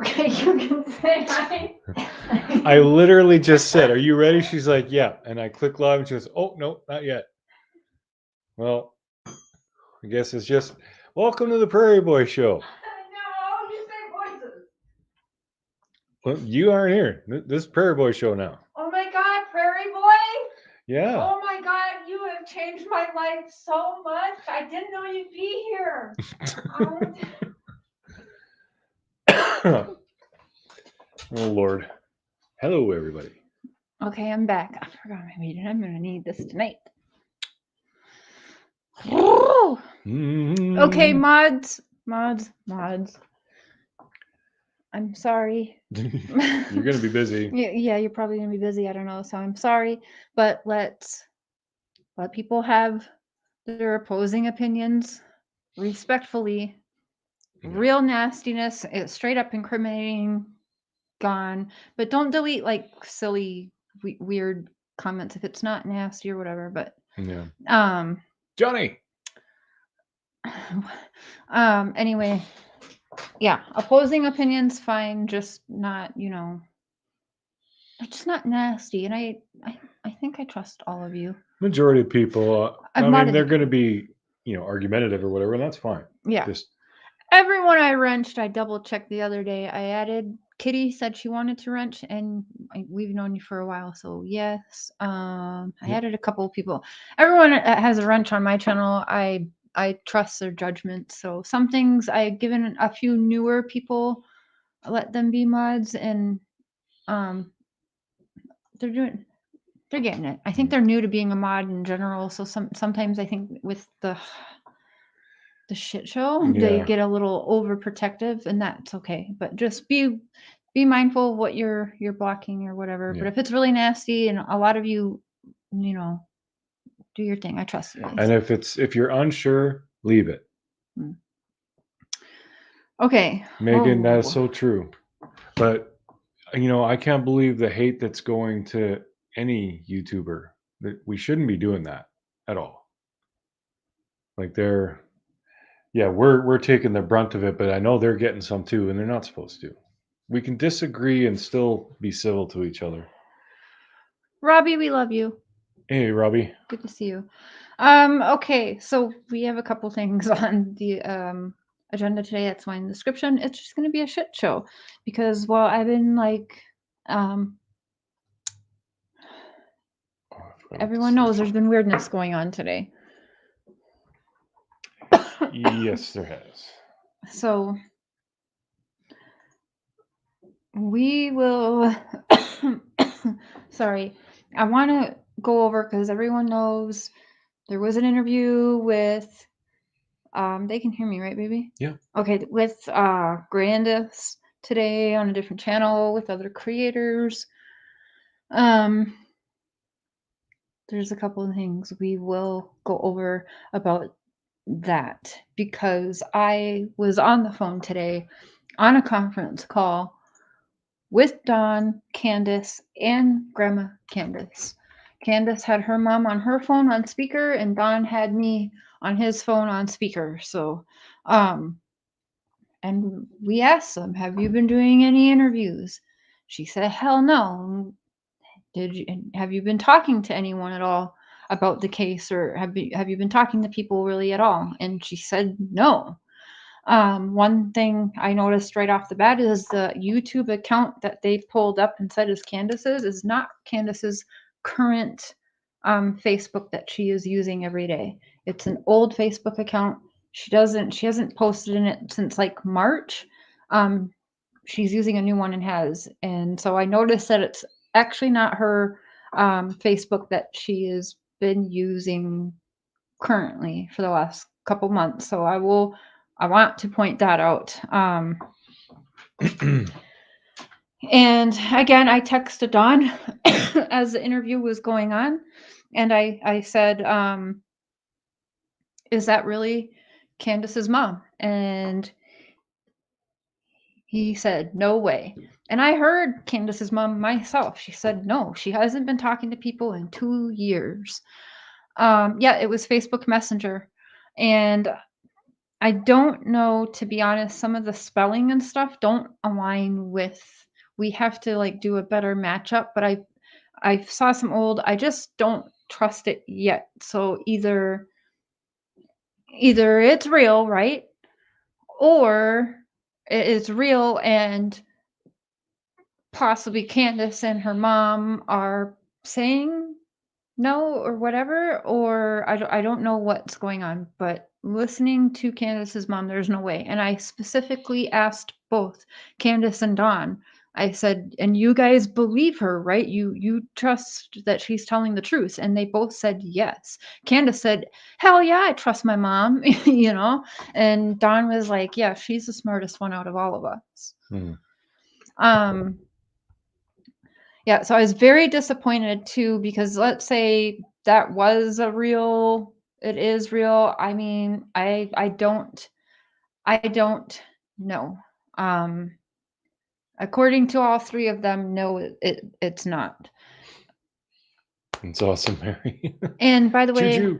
Okay, you can say hi. I literally just said, "Are you ready?" She's like, "Yeah," and I click live, and she goes, "Oh no, not yet." Well, I guess it's just welcome to the Prairie Boy Show. No, you say voices. Well, you aren't here. This is Prairie Boy Show now. Oh my God, Prairie Boy! Yeah. Oh my God, you have changed my life so much. I didn't know you'd be here. Oh Lord. Hello, everybody. Okay, I'm back. I forgot my meeting. I'm gonna need this tonight. Okay, Mm. mods. I'm sorry. You're gonna be busy. Yeah, you're probably gonna be busy. I don't know, so I'm sorry, but let's let people have their opposing opinions respectfully. Yeah. Real nastiness, straight up incriminating, gone. But don't delete like silly, weird comments if it's not nasty or whatever. But Yeah. um, Johnny. anyway, yeah, opposing opinions fine, just not just not nasty. And I think I trust all of you. Majority of people. I've I mean, modded they're the going to be, argumentative or whatever, and that's fine. yeah. Just Everyone I wrenched, I double checked the other day. I added Kitty said she wanted to wrench, and we've known you for a while, so yes. I yep. added a couple of people. Everyone that has a wrench on my channel, I trust their judgment. So some things I've given a few newer people, I let them be mods, and um, they're doing they're getting it. I think they're new to being a mod in general, so sometimes I think with the shit show they Yeah. get a little overprotective, and that's okay, but just be mindful of what you're blocking or whatever. But Yeah. if it's really nasty, and a lot of you know do your thing, I trust you And guys. if you're unsure, leave it. Mm. Okay. Megan, that is Whoa. so true. But I can't believe the hate that's going to any YouTuber. That we shouldn't be doing that at all. Like yeah, we're taking the brunt of it, but I know they're getting some too, and they're not supposed to. We can disagree and still be civil to each other. Robbie, we love you. Hey, Robbie. Good to see you. Okay, so we have a couple things on the agenda today. That's why in the description it's just going to be a shit show, because well, I've been like um Oh, I forgot what to everyone say. knows there's been weirdness going on today. Yes, there has. So we will sorry, I want to go over because everyone knows there was an interview with they can hear me, right, baby? Yeah. Okay, with Grandis today on a different channel with other creators. um there's a couple of things we will go over about that, because I was on the phone today on a conference call with Dawn, Candace, and Grandma Candace. Candace had her mom on her phone on speaker, and Don had me on his phone on speaker. So, and we asked them, "Have you been doing any interviews?" She said, "Hell no." Have you been talking to anyone at all about the case, or have you been talking to people really at all? And she said no. One thing I noticed right off the bat is the YouTube account that they pulled up and said is Candace's is not Candace's current Facebook that she is using every day. It's an old Facebook account. She hasn't posted in it since like March. Um, she's using a new one and has, and so I noticed that it's actually not her Facebook that she has been using currently for the last couple months. So I want to point that out. And again, I texted Dawn as the interview was going on, and I said, "Is that really Candace's mom?" And he said, "No way." And I heard Candace's mom myself. She said, "No, she hasn't been talking to people in 2 years." Yeah, it was Facebook Messenger, and I don't know, to be honest, some of the spelling and stuff don't align with, we have to, like, do a better matchup, but I saw some old, I just don't trust it yet. So either it's real, right? Or it is real and possibly Candace and her mom are saying no or whatever, or I don't know what's going on, but listening to Candace's mom, there's no way. And I specifically asked both Candace and Dawn. I said, and you guys believe her, right? You trust that she's telling the truth. And they both said yes. Candace said, hell yeah, I trust my mom, you know? And Dawn was like, yeah, she's the smartest one out of all of us. Mm. Um, yeah, so I was very disappointed too, because let's say that was a real, it is real. I mean, I don't know. Um, According to all three of them, no, it's not. It's awesome, Mary. And by the Choo way, choo.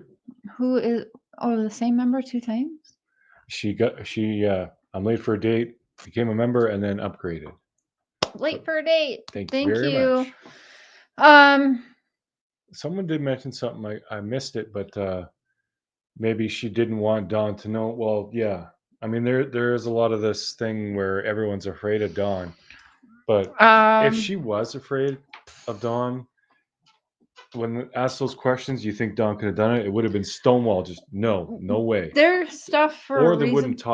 who is, oh, the same member two times? I'm late for a date, became a member, and then upgraded. Late for a date. Thank you Thank very you. much. Um, Someone did mention something. I missed it, but maybe she didn't want Dawn to know. Well, yeah. I mean, there is a lot of this thing where everyone's afraid of Dawn, but if um, she was afraid of Dawn, when asked those questions, you think Dawn could have done it? It would have been Stonewall. Just no way. there's stuff for a Or they wouldn't reason.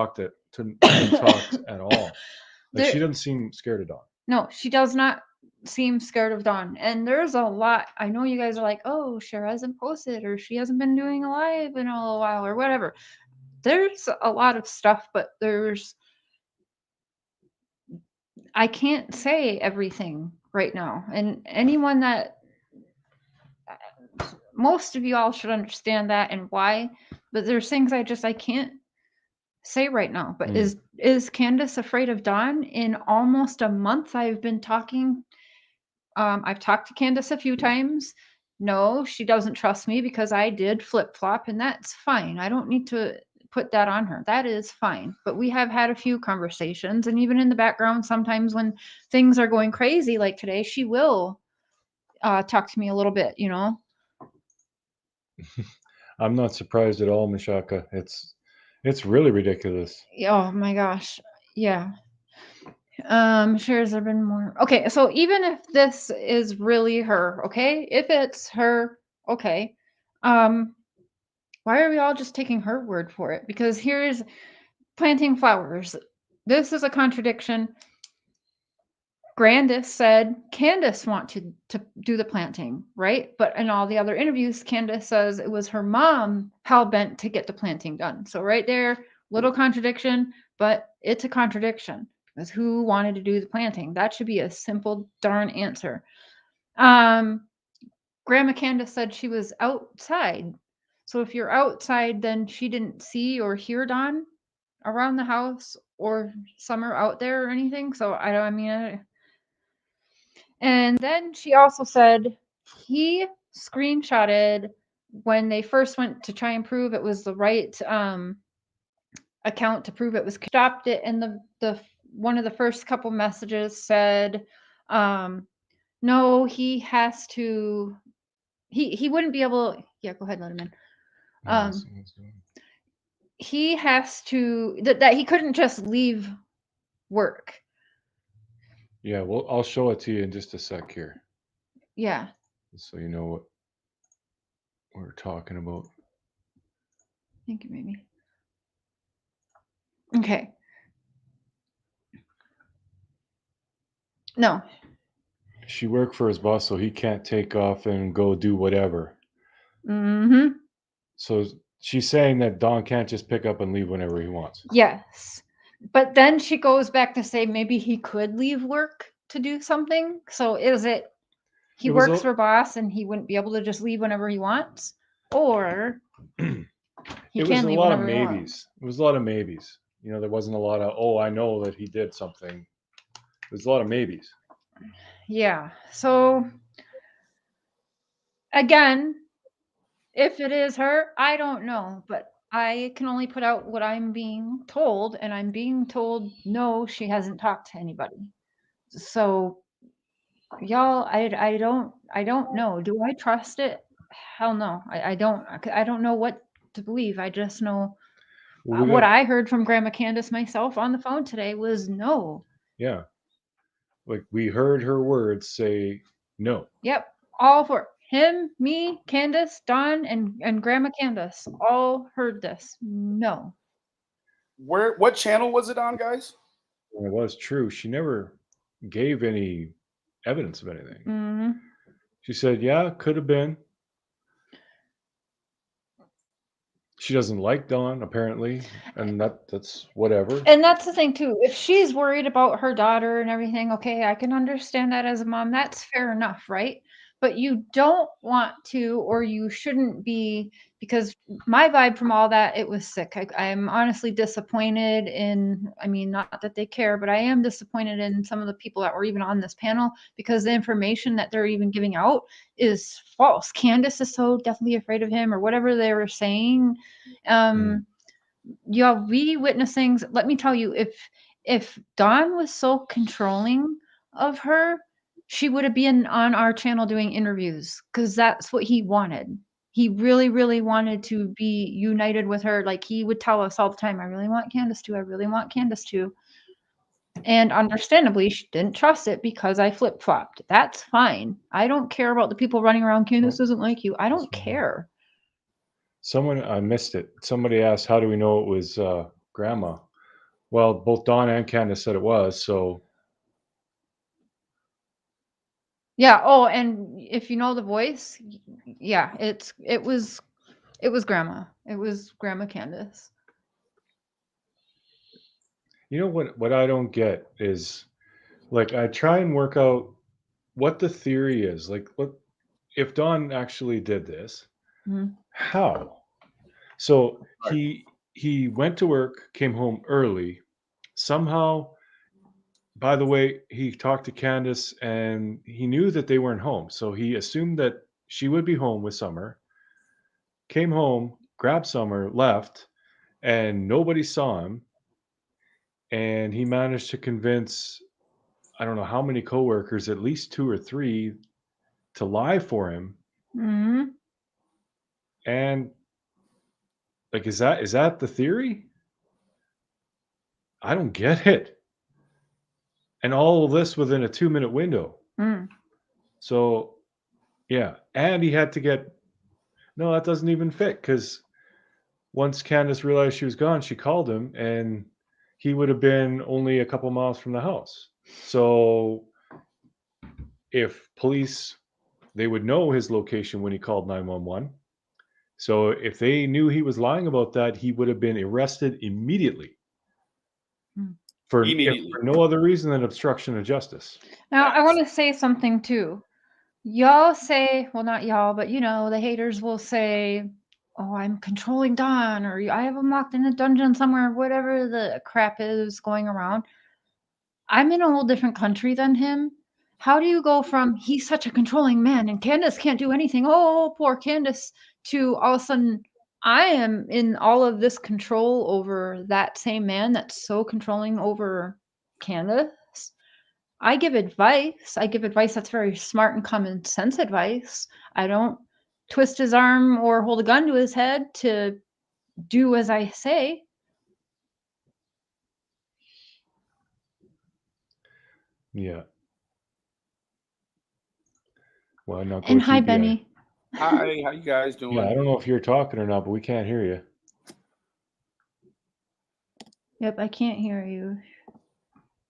wouldn't talked at all. Like There, she doesn't seem scared of Dawn. no, she does not seem scared of Dawn. And there's a lot. I know you guys are like, oh, Cher hasn't posted, or she hasn't been doing a live in a little while, or whatever. There's a lot of stuff, but I can't say everything right now. And anyone that, most of you all should understand that and why. But there's things I can't say right now. But Mm. is Candace afraid of Dawn? In almost a month, I've been talking. I've talked to Candace a few times. No, she doesn't trust me because I did flip flop, and that's fine. I don't need to put that on her. That is fine. But we have had a few conversations, and even in the background, sometimes when things are going crazy, like today, she will talk to me a little bit, you know? I'm not surprised at all, Mishaka. It's really ridiculous. Oh my gosh. Yeah. Sure, has there been more? Okay, so even if this is really her, okay, if it's her, okay, um, why are we all just taking her word for it? Because here's planting flowers. This is a contradiction. Grandis said Candace wanted to do the planting, right? But in all the other interviews, Candace says it was her mom hell bent to get the planting done. So right there, little contradiction, but it's a contradiction because who wanted to do the planting? That should be a simple darn answer. Um, Grandma Candace said she was outside. So if you're outside, then she didn't see or hear Don around the house or Summer out there or anything. So I don't, I mean, and then she also said he screenshotted when they first went to try and prove it was the right account to prove it was stopped it, and the one of the first couple messages said no, he has to, he wouldn't be able, yeah, go ahead, let him in. um he has to, that he couldn't just leave work. Yeah, well, I'll show it to you in just a sec here, Yeah. so you know what we're talking about. Thank you, maybe. Okay. No. She worked for his boss, so he can't take off and go do whatever. Mm-hmm. So she's saying that Don can't just pick up and leave whenever he wants. Yes. But then she goes back to say maybe he could leave work to do something. So is it he It was works a for boss and he wouldn't be able to just leave whenever he wants? Or he it was can a leave lot of whenever he wants. maybes. It was a lot of maybes. There wasn't a lot of, oh, I know that he did something. There's a lot of maybes. Yeah. So again, if it is her, I don't know. But I can only put out what I'm being told, and I'm being told no, she hasn't talked to anybody. So y'all, I don't know. Do I trust it? Hell no. I don't know what to believe. I just know Well, we what got, I heard from Grandma Candace myself on the phone today was no. yeah, like we heard her words say no. Yep, all for him, me, Candace, Don, and Grandma Candace all heard this. No. What channel was it on, guys? And it was true. She never gave any evidence of anything. Hmm. She said, yeah, could have been. She doesn't like Dawn, apparently, and that's whatever. And that's the thing too. If she's worried about her daughter and everything, okay, I can understand that as a mom. That's fair enough, right? But you don't want to, or you shouldn't be, because my vibe from all that, it was sick. I'm honestly disappointed in, I mean, not that they care, but I am disappointed in some of the people that were even on this panel because the information that they're even giving out is false. Candace is so deathly afraid of him, or whatever they were saying. Mm. Yeah, we witnessing, let me tell you, if Dawn was so controlling of her, she would have been on our channel doing interviews because that's what he wanted. He really, really wanted to be united with her. Like he would tell us all the time, I really want Candace to, I really want Candace to. And understandably, she didn't trust it because I flip flopped. That's fine. I don't care about the people running around. Candace Oh, doesn't like you. I that's don't fine. care. Someone, I missed it. Somebody asked, how do we know it was Grandma? Well, both Dawn and Candace said it was, so Yeah. Oh, and if you know the voice, yeah, it was grandma. It was Grandma Candace. you know what I don't get is, like, I try and work out what the theory is. Like, what if Dawn actually did this? Mhm. How? So Right. he went to work, came home early. Somehow, by the way, he talked to Candace and he knew that they weren't home. So he assumed that she would be home with Summer, came home, grabbed Summer, left, and nobody saw him. And he managed to convince, I don't know how many coworkers, at least two or three, to lie for him. Mhm. And like, is that the theory? I don't get it. And all of this within a 2-minute window. Mm. So yeah, and he had to get, no, that doesn't even fit because once Candace realized she was gone, she called him and he would have been only a couple miles from the house. So if police, they would know his location when he called 911. So if they knew he was lying about that, he would have been arrested immediately Mm. Immediately. for no other reason than obstruction of justice. Now I Facts. want to say something too. Y'all say, well, not y'all, but you know, the haters will say, "Oh, I'm controlling Don," or "I have him locked in a dungeon somewhere," whatever the crap is going around. I'm in a whole different country than him. How do you go from he's such a controlling man and Candace can't do anything, oh, poor Candace, to all of a sudden I am in all of this control over that same man that's so controlling over Candace? I give advice. I give advice that's very smart and common sense advice. I don't twist his arm or hold a gun to his head to do as I say. Yeah. Why not go And hi, TBI? Benny. Hi, how you guys Yeah, I doing? don't know if you're talking or not, but we can't hear you. Yep, I can't hear you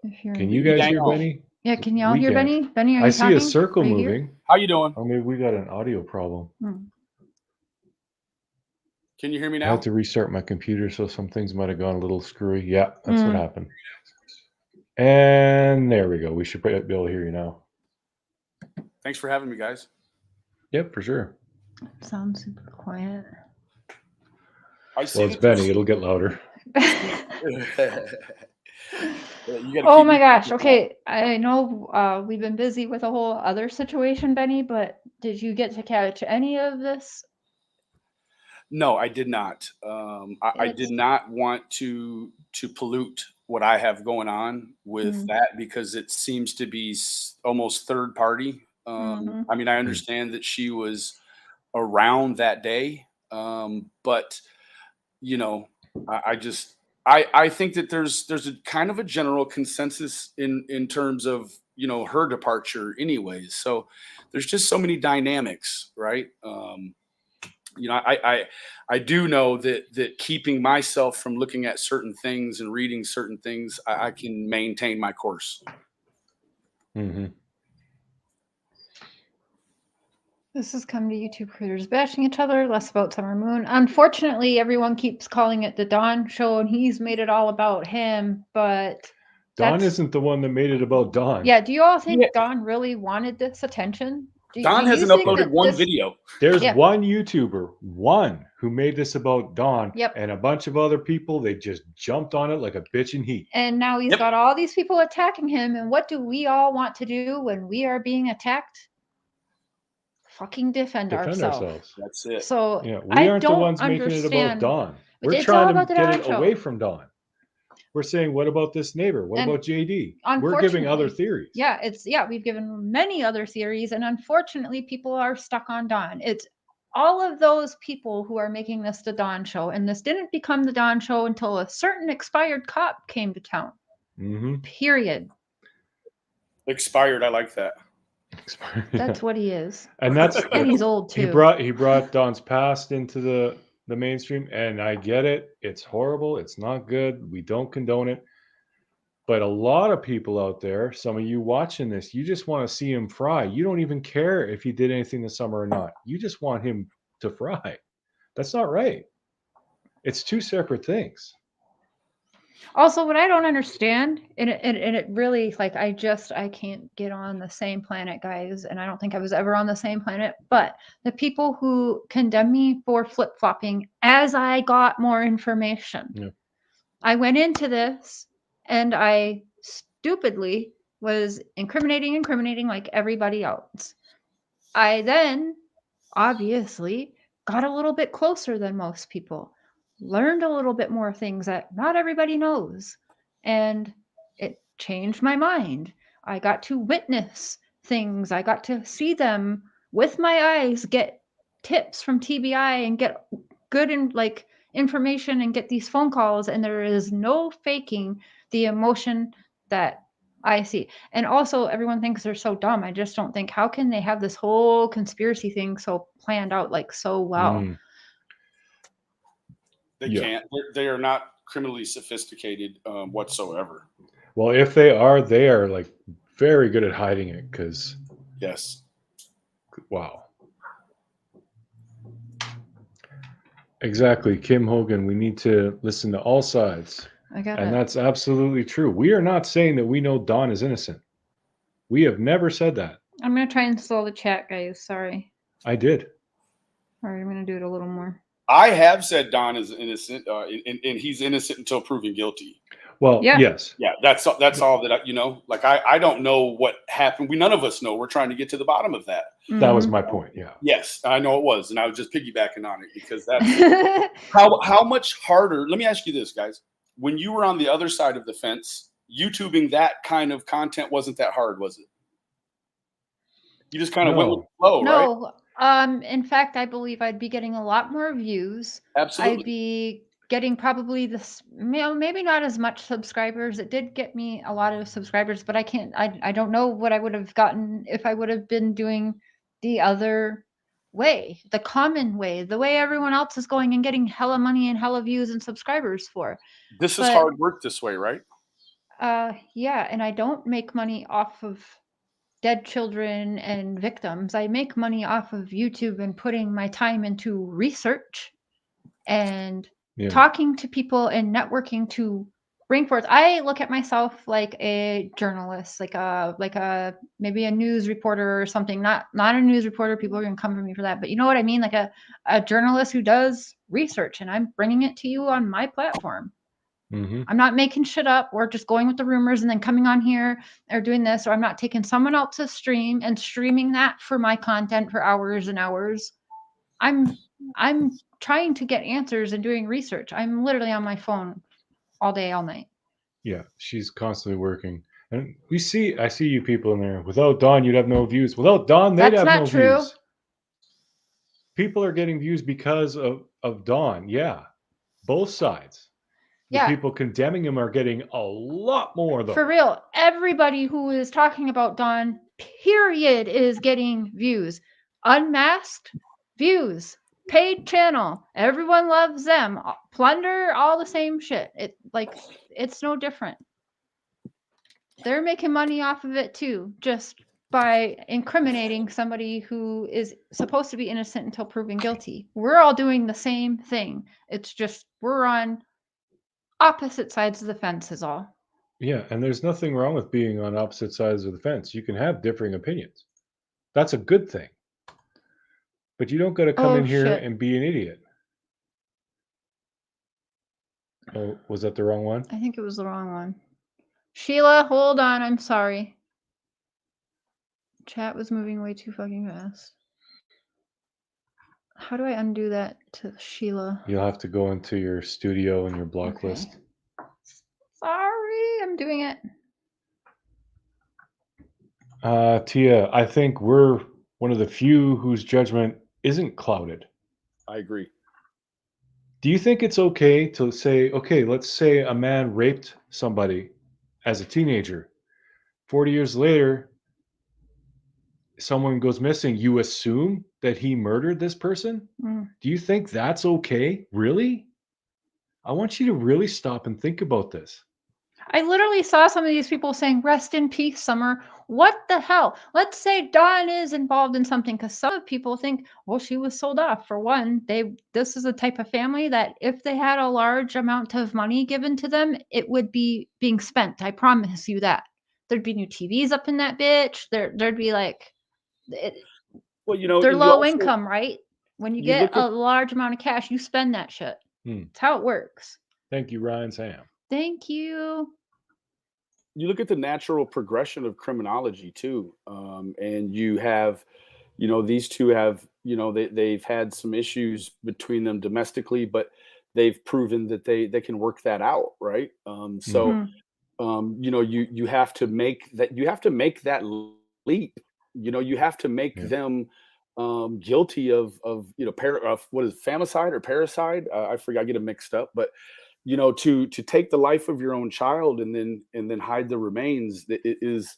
if you're Can in you Me, guys I hear know. Benny? Yeah, can y'all We hear can't. Benny? Benny, are I you see a talking? circle Are you here? moving. How you doing? Or maybe we got an audio problem. Hmm. Can you hear me I had now? to restart my computer, so some things might have gone a little screwy. Yeah, that's what Mm, happened. And there we go. We should be able to hear you now. Thanks for having me, guys. Yep, for sure. sounds super quiet. I see Well, it's that there's Benny. It'll get louder. you got to Oh keep me my gosh. company now. Okay, I know we've been busy with a whole other situation, Benny, but did you get to catch any of this? No, I did not. I did It's not want to pollute what I have going on with mm, that because it seems to be almost third party. mhm. I mean, I Mm. understand that she was around that day, but you know, I just I think that there's a kind of a general consensus in terms of her departure, anyways. So there's just so many dynamics, right? I do know that keeping myself from looking at certain things and reading certain things, I can maintain my course. Hmm. This has come to YouTube creators bashing each other, less about Summer Moon. Unfortunately, everyone keeps calling it the Dawn Show, and he's made it all about him. But Dawn that's isn't the one that made it about Dawn. yeah. Do you all Yeah, think Dawn really wanted this attention? Do Don you hasn't think uploaded that one this? video. There's Yeah. one YouTuber, one, who made this about Dawn, Yep. and a bunch of other people, they just jumped on it like a bitch in heat. And now he's Yep. got all these people attacking him. And what do we all want to do when we are being attacked? Fucking defend Defend ourselves. ourselves. That's it. So Yeah, we I aren't the don't ones making it about understand. Dawn. We're It's all trying about to the get Dawn it away Show. from Dawn. We're saying, what about this neighbor? What And about JD? We're giving other unfortunately, theories. yeah, we've given many other theories, and unfortunately, people are stuck on Dawn. It's all of those people who are making this the Dawn Show, and this didn't become the Dawn Show until a certain expired cop came to town. Mm-hmm. Period. Expired. I like that. That's what he is. And that's And he's old he too. brought Dawn's past into the mainstream, and I get it. It's horrible. It's not good. We don't condone it. But a lot of people out there, some of you watching this, you just want to see him fry. You don't even care if he did anything this summer or not. You just want him to fry. That's not right. It's two separate things. Also, what I don't understand, and it really, like, I can't get on the same planet, guys, and I don't think I was ever on the same planet, but the people who condemn me for flip-flopping as I got more information. Yeah. I went into this and I stupidly was incriminating like everybody else. I then obviously got a little bit closer than most people, learned a little bit more things that not everybody knows, and it changed my mind. I got to witness things, I got to see them with my eyes, get tips from TBI, and get good information, and get these phone calls, and there is no faking the emotion that I see. And also, everyone thinks they're so dumb. I just don't think, how can they have this whole conspiracy thing so planned out, like, so well? Mm, They yeah. can't. They are not criminally sophisticated whatsoever. Well, if they are like very good at hiding it, because Yes. wow. Exactly. Kim Hogan, we need to listen to all sides. And that's absolutely true. We are not saying that we know Dawn is innocent. We have never said that. I'm going to try and slow the chat, guys. Sorry. I did. All right, I'm going to do it a little more. I have said Don is innocent, and he's innocent until proven guilty. Well, Yeah. yes. Yeah, that's all that like I don't know what happened. None of us know. We're trying to get to the bottom of that. That was Mhm. my point. Yeah. Yes, I know it was, and I was just piggybacking on it because that's how much harder. Let me ask you this, guys: when you were on the other side of the fence, YouTubing that kind of content wasn't that hard, was it? You just kind of went with the flow, right? No. In fact, I believe I'd be getting a lot more views. Absolutely. I'd be getting probably this, maybe not as much subscribers. It did get me a lot of subscribers, but I don't know what I would have gotten if I would have been doing the other way, the common way, the way everyone else is going and getting hella money and hella views and subscribers for. This is hard work this way, right? Yeah, and I don't make money off of dead children and victims. I make money off of YouTube and putting my time into research and talking to people and networking to bring forth. I look at myself like a journalist, like a maybe a news reporter or something. Not a news reporter. People are gonna come for me for that, but you know what I mean? Like a journalist who does research, and I'm bringing it to you on my platform. Mm-hmm. I'm not making shit up or just going with the rumors and then coming on here or doing this, or I'm not taking someone else's stream and streaming that for my content for hours and hours. I'm I'm trying to get answers and doing research. I'm literally on my phone all day, all night. Yeah, she's constantly working. And I see you people in there. Without Dawn, you'd have no views. Without Dawn, they'd That's have not no true. views. People are getting views because of Dawn. Yeah, both sides. The Yeah. people condemning him are getting a lot more, though. For real, everybody who is talking about Dawn, period, is getting views. Unmasked, views. Paid channel, everyone loves them. Plunder, all the same shit. It's no different. They're making money off of it too, just by incriminating somebody who is supposed to be innocent until proven guilty. We're all doing the same thing. It's just we're on opposite sides of the fence, is all. Yeah, and there's nothing wrong with being on opposite sides of the fence. You can have differing opinions. That's a good thing. But you don't got to come Oh, in here shit. and be an idiot. Oh, was that the wrong one? I think it was the wrong one. Sheila, hold on. I'm sorry. Chat was moving way too fucking fast. How do I undo that to Sheila? You'll have to go into your studio and your block Okay. list. Sorry, I'm doing it. Tia, I think we're one of the few whose judgment isn't clouded. I agree. Do you think it's okay to say, okay, let's say a man raped somebody as a teenager. 40 years later, someone goes missing. You assume that he murdered this person? Do you think that's okay? Really? I want you to really stop and think about this. I literally saw some of these people saying, rest in peace, Summer. What the hell? Let's say Dawn is involved in something, because some people think, well, she was sold off. For one, this is a type of family that if they had a large amount of money given to them, it would be being spent. I promise you that. There'd be new TVs up in that bitch. There'd be like, Well, you know, they're and you low also, income, right? When you you get look a at, large amount of cash, you spend that shit. That's how it works. Thank you, Ryan Sam. Thank you. you look at the natural progression of criminology too, and you have, you know, these two have, you know, they've had some issues between them domestically, but they've proven that they can work that out, right? So Mhm. you know, you have to make that leap. You know, you have to make Yeah. them guilty of you know of what is it, famicide or parricide? I forget, I get them mixed up, but you know, to take the life of your own child and then hide the remains, it is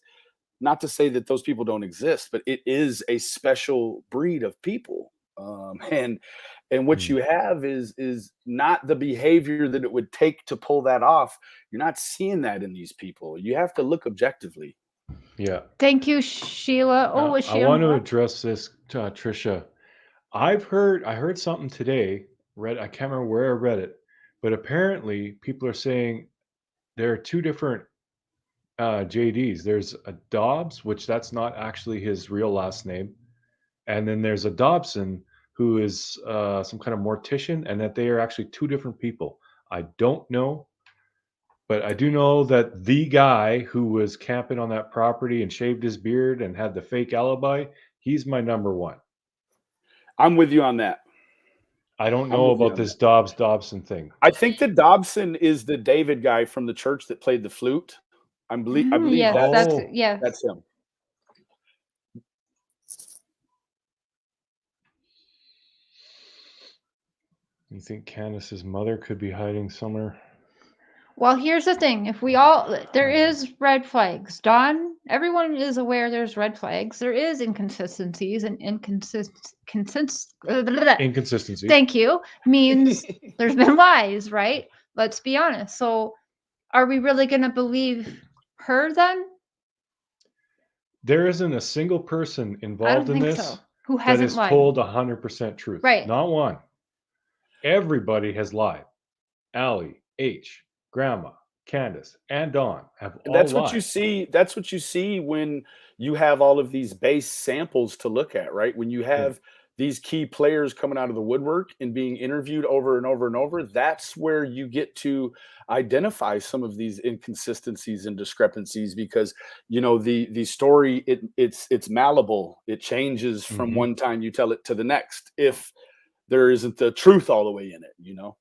not to say that those people don't exist, but it is a special breed of people. And what Hmm. you have is not the behavior that it would take to pull that off. You're not seeing that in these people. You have to look objectively. Yeah. Thank you, Sheila. Oh, was I she want on? to address this, Trisha. I heard something today. I can't remember where I read it, but apparently people are saying there are two different JDs. There's a Dobbs, which that's not actually his real last name, and then there's a Dobson who is some kind of mortician, and that they are actually two different people. I don't know, but I do know that the guy who was camping on that property and shaved his beard and had the fake alibi, he's my number one. I'm with you on that. I don't I'm know with you about on this that. Dobson thing. I think that Dobson is the David guy from the church that played the flute. I believe Yes, that's Oh, yes. that's him. you think Candace's mother could be hiding somewhere? Well, here's the thing. There is red flags. Dawn, everyone is aware there's red flags. There is inconsistencies and Inconsistencies. thank you, means there's been lies, right? Let's be honest. So are we really going to believe her then? There isn't a single person I involved don't in think this so. Who that hasn't is lied? told 100% truth. Right. Not one. Everybody has lied. Allie, H, Grandma, Candace, and Dawn have And all that's what you lied. see. That's what you see when you have all of these base samples to look at, right? When you have these key players coming out of the woodwork and being interviewed over and over and over, that's where you get to identify some of these inconsistencies and discrepancies, because you know the story, it's malleable. It changes from Mhm. one time you tell it to the next. If there isn't the truth all the way in it, you know?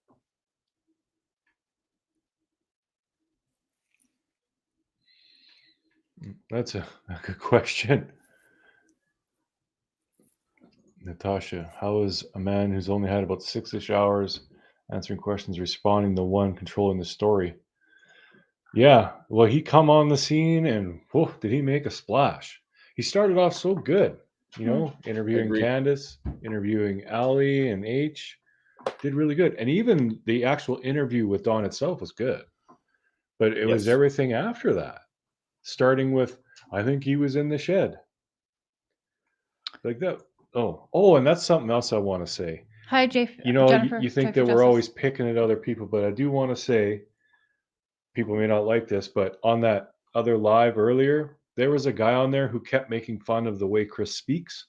That's a good question. Natasha, how is a man who's only had about 6-ish hours answering questions responding to one controlling the story? Yeah, well, he come on the scene and whoa, did he make a splash? He started off so good, you know, interviewing Agree. Candace, interviewing Ali and H, did really good. And even the actual interview with Dawn itself was good. But it was Yes. everything after that, starting with, I think he was in the shed. Like that. Oh, and that's something else I want to say. Hi, You know, Jennifer. you think Joy that for we're Justice. always picking at other people, but I do want to say, people may not like this, but on that other live earlier, there was a guy on there who kept making fun of the way Chris speaks.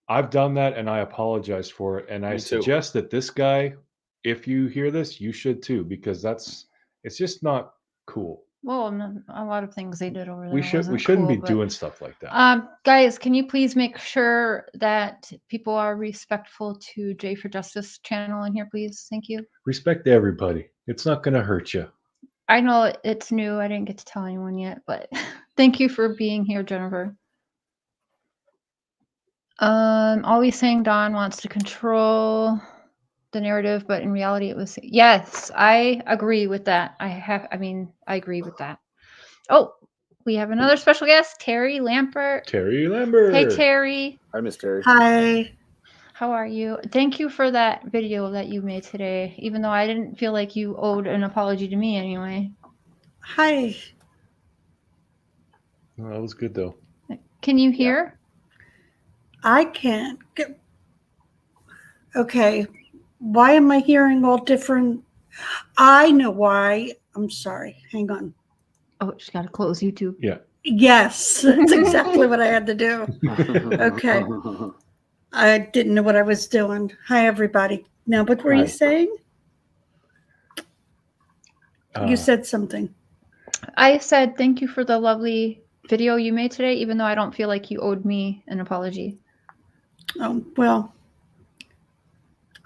I've done that and I apologize for it. And I Me too. suggest that this guy, if you hear this, you should too, because it's just not cool. Well, no, a lot of things they did over there We shouldn't cool, be but, doing stuff like that. guys, can you please make sure that people are respectful to J for Justice channel in here, please? Thank you. Respect everybody. It's not going to hurt you. I know it's new. I didn't get to tell anyone yet, but thank you for being here, Jennifer. Always saying Dawn wants to control the narrative, but in reality it was, yes, I agree with that. I agree with that. Oh, we have another special guest, Terry Lampert. Terry Lambert. Hey, Terry. Hi, Miss Terry. Hi. How are you? Thank you for that video that you made today, even though I didn't feel like you owed an apology to me anyway. Hi. Oh, that was good though. Can you hear? I can't get. Okay. Why am I hearing all different? I know why. I'm sorry. Hang on. Oh, just got to close YouTube. Yeah. Yes, that's exactly what I had to do. Okay. I didn't know what I was doing. Hi, everybody. Now, what were Hi. you saying? You Uh, said something. I said thank you for the lovely video you made today, even though I don't feel like you owed me an apology. Oh, well,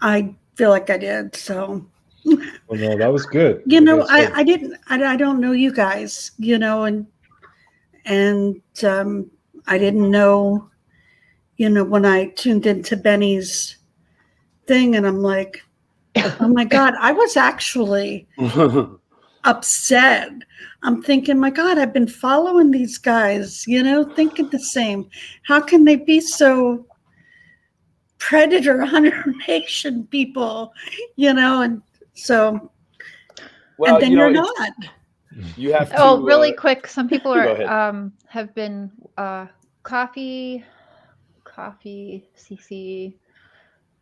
I feel like I did. So, well, no, that was good. you Like know, I said, I don't know you guys, you know, and I didn't know, you know, when I tuned into Benny's thing and I'm like, oh my God, I was actually upset. I'm thinking, my God, I've been following these guys, you know, thinking the same. How can they be so predator hunter nation people, you know? And so, Well, and then you know, you're it's- not. You have to. Oh, really quick. Some people Go are ahead. have been coffee CC,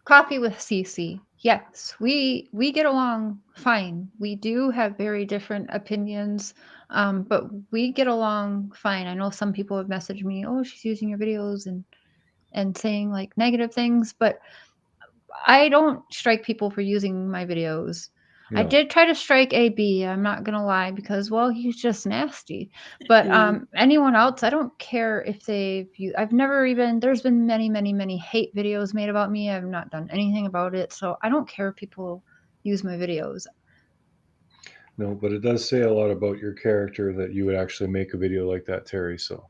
coffee with CC. Yes, we get along fine. We do have very different opinions, but we get along fine. I know some people have messaged me, "Oh, she's using your videos and saying like negative things," but I don't strike people for using my videos. I no. did try to strike AB, I'm not gonna lie, because well, he's just nasty. But Yeah. anyone else, I don't care if I've never even, there's been many hate videos made about me. I've not done anything about it. So I don't care if people use my videos. No, but it does say a lot about your character that you would actually make a video like that, Terry. So,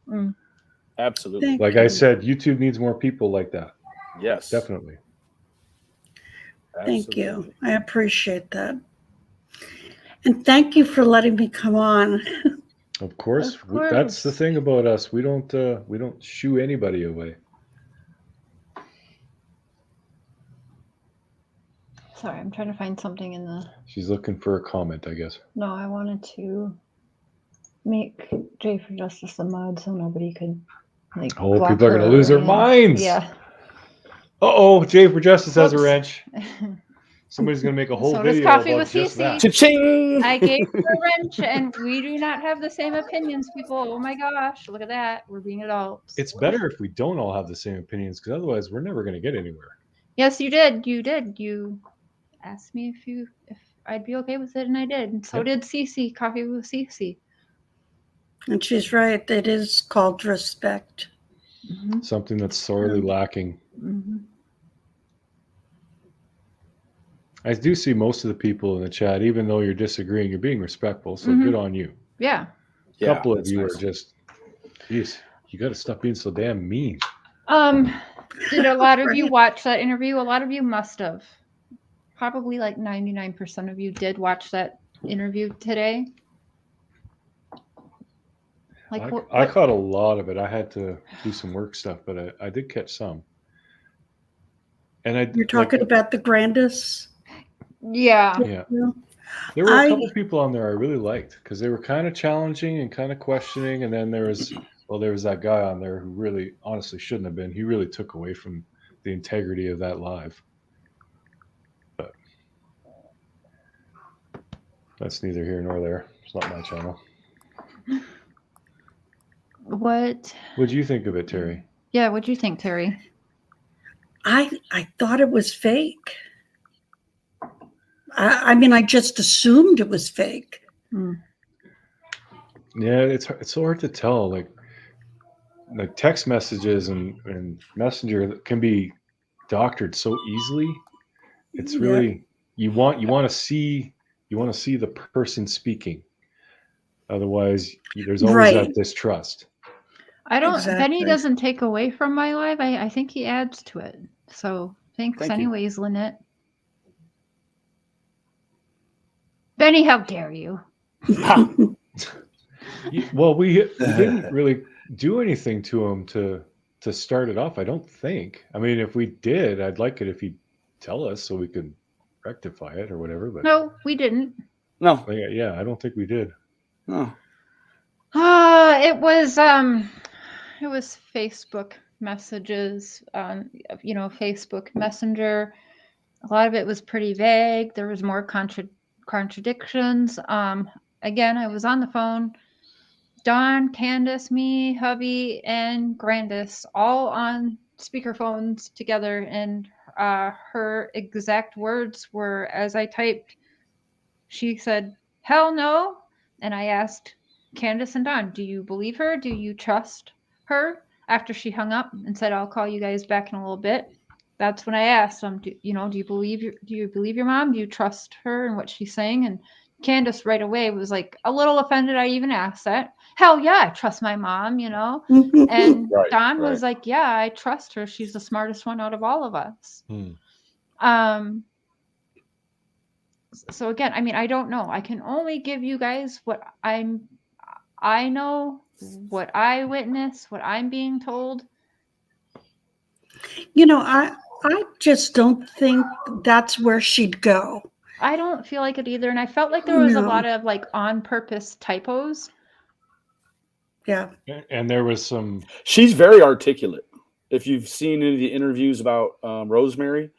Absolutely. Thank like you. I said, YouTube needs more people like that. Yes. Definitely. Thank you. Absolutely. I appreciate that. And thank you for letting me come on. Of course, Of course. that's the thing about us. We don't shoo anybody away. Sorry, I'm trying to find something in the. She's looking for a comment, I guess. No, I wanted to make J for Justice a mod so nobody could like. Oh, block people are gonna her lose their and- minds. Yeah. Uh-oh, Jay for Justice has a Whoops. wrench. Somebody's gonna make a whole So does video Coffee about with just CC. that. Cha-ching! I gave her a wrench, and we do not have the same opinions, people. Oh my gosh, look at that. We're being adults. It's better if we don't all have the same opinions, because otherwise we're never gonna get anywhere. Yes, you did. You did. You asked me if I'd be okay with it, and I did. And so Yep. did CC, Coffee with CC. And she's right. It is called respect. Mm-hmm. Something that's sorely lacking. Mm-hmm. I do see most of the people in the chat, even though you're disagreeing, you're being respectful. So Mhm. good on you. Yeah. A couple of that's you nice. are just, geez, you got to stop being so damn mean. Did a lot of you Right. watch that interview? A lot of you must have. Probably like 99% of you did watch that interview today. Like I caught a lot of it. I had to do some work stuff, but I did catch some. And You're talking about the Grandis? Yeah. Yeah. You There were a couple people on there I really liked because they were kind of challenging and kind of questioning. And then there was that guy on there who really honestly shouldn't have been. He really took away from the integrity of that live. But that's neither here nor there. It's not my channel. What? What'd you think of it, Terry? Yeah, what'd you think, Terry? I thought it was fake. I mean, I just assumed it was fake. Yeah, it's so hard to tell. Like text messages and messenger can be doctored so easily. It's really you want to see the person speaking. Otherwise, there's always that distrust. Benny doesn't take away from my live. I think he adds to it. So thanks anyways, Lynette. Benny, how dare you? Well, we didn't really do anything to him to start it off, I don't think. I mean, if we did, I'd like it if he'd tell us so we could rectify it or whatever. But no, we didn't. No. Yeah, I don't think we did. No. It was Facebook messages on Facebook Messenger. A lot of it was pretty vague. There was more contradictions. Again, I was on the phone. Dawn, Candace, me, hubby, and Grandis all on speakerphones together, and her exact words were, as I typed, she said, "Hell no," and I asked Candace and Dawn, "Do you believe her? Do you trust her?" After she hung up and said, "I'll call you guys back in a little bit." That's when I asked them, do you believe your mom? Do you trust her and what she's saying? And Candace right away was like a little offended I even asked that. Hell yeah, I trust my mom, And Dawn was like, yeah, I trust her. She's the smartest one out of all of us. So again, I mean, I don't know. I can only give you guys what I know, what I witness, what I'm being told. I just don't think that's where she'd go. I don't feel like it either. And I felt like there was a lot of like on purpose typos. Yeah. And there was some. She's very articulate. If you've seen any of the interviews about Rosemary,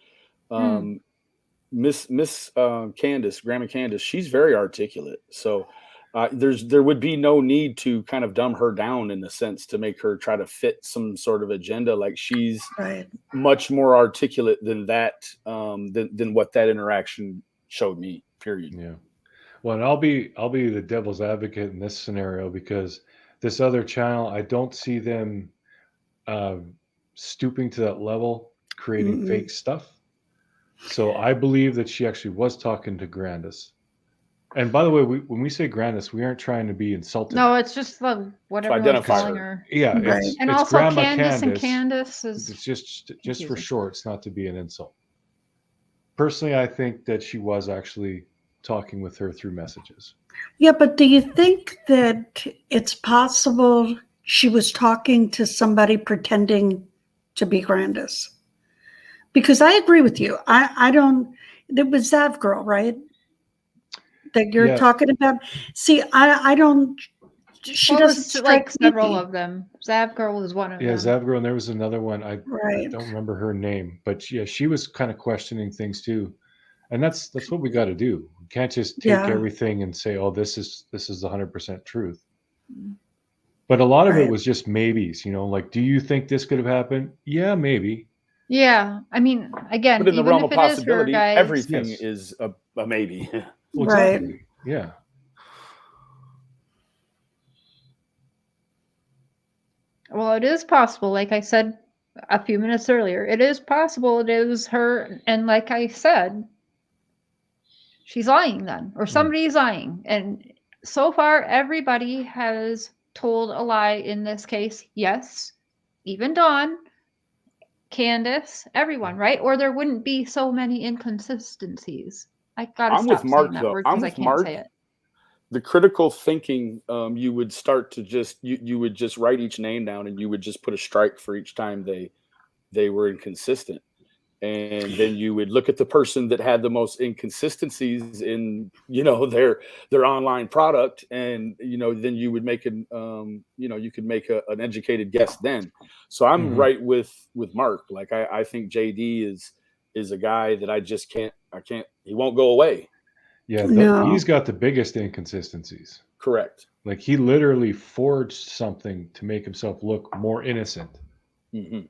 Miss Candace, Grandma Candace, she's very articulate. So there would be no need to kind of dumb her down in the sense to make her try to fit some sort of agenda. Like she's much more articulate than that, than what that interaction showed me. Period. Yeah. Well, and I'll be the devil's advocate in this scenario because this other channel, I don't see them stooping to that level, creating fake stuff. So I believe that she actually was talking to Grandis. And by the way, when we say Grandis, we aren't trying to be insulting. No, it's just what everyone's calling her. Yeah, and it's also Grandma Candace and Candace is. It's just for short. It's not to be an insult. Personally, I think that she was actually talking with her through messages. Yeah, but do you think that it's possible she was talking to somebody pretending to be Grandis? Because I agree with you. I don't. It was Zav Girl, right? That you're talking about. See, I don't. She doesn't like several of them. Zav Girl was one of them. Yeah, Zav Girl, and there was another one. I don't remember her name, but yeah, she was kind of questioning things too. And that's what we got to do. We can't just take everything and say, "Oh, this is the 100% truth." But a lot of it was just maybes. Like, do you think this could have happened? Yeah, maybe. Yeah, I mean, again, but in the realm of possibility, her, everything is a maybe. Well, exactly. Yeah. Well, it is possible. Like I said a few minutes earlier, it is possible it is her. And like I said, she's lying then, or somebody's lying. And so far, everybody has told a lie in this case. Yes, even Dawn, Candace, everyone, right? Or there wouldn't be so many inconsistencies. I gotta I'm with stop saying Mark that though. word I'm because I with can't Mark. say it. The critical thinking, you would start to just you would just write each name down, and you would just put a strike for each time they were inconsistent. And then you would look at the person that had the most inconsistencies in their online product, and then you would make you could make an educated guess then. So I'm right with Mark. Like I think JD is a guy that he won't go away. Yeah, No. he's got the biggest inconsistencies. Correct. Like he literally forged something to make himself look more innocent, Hmm.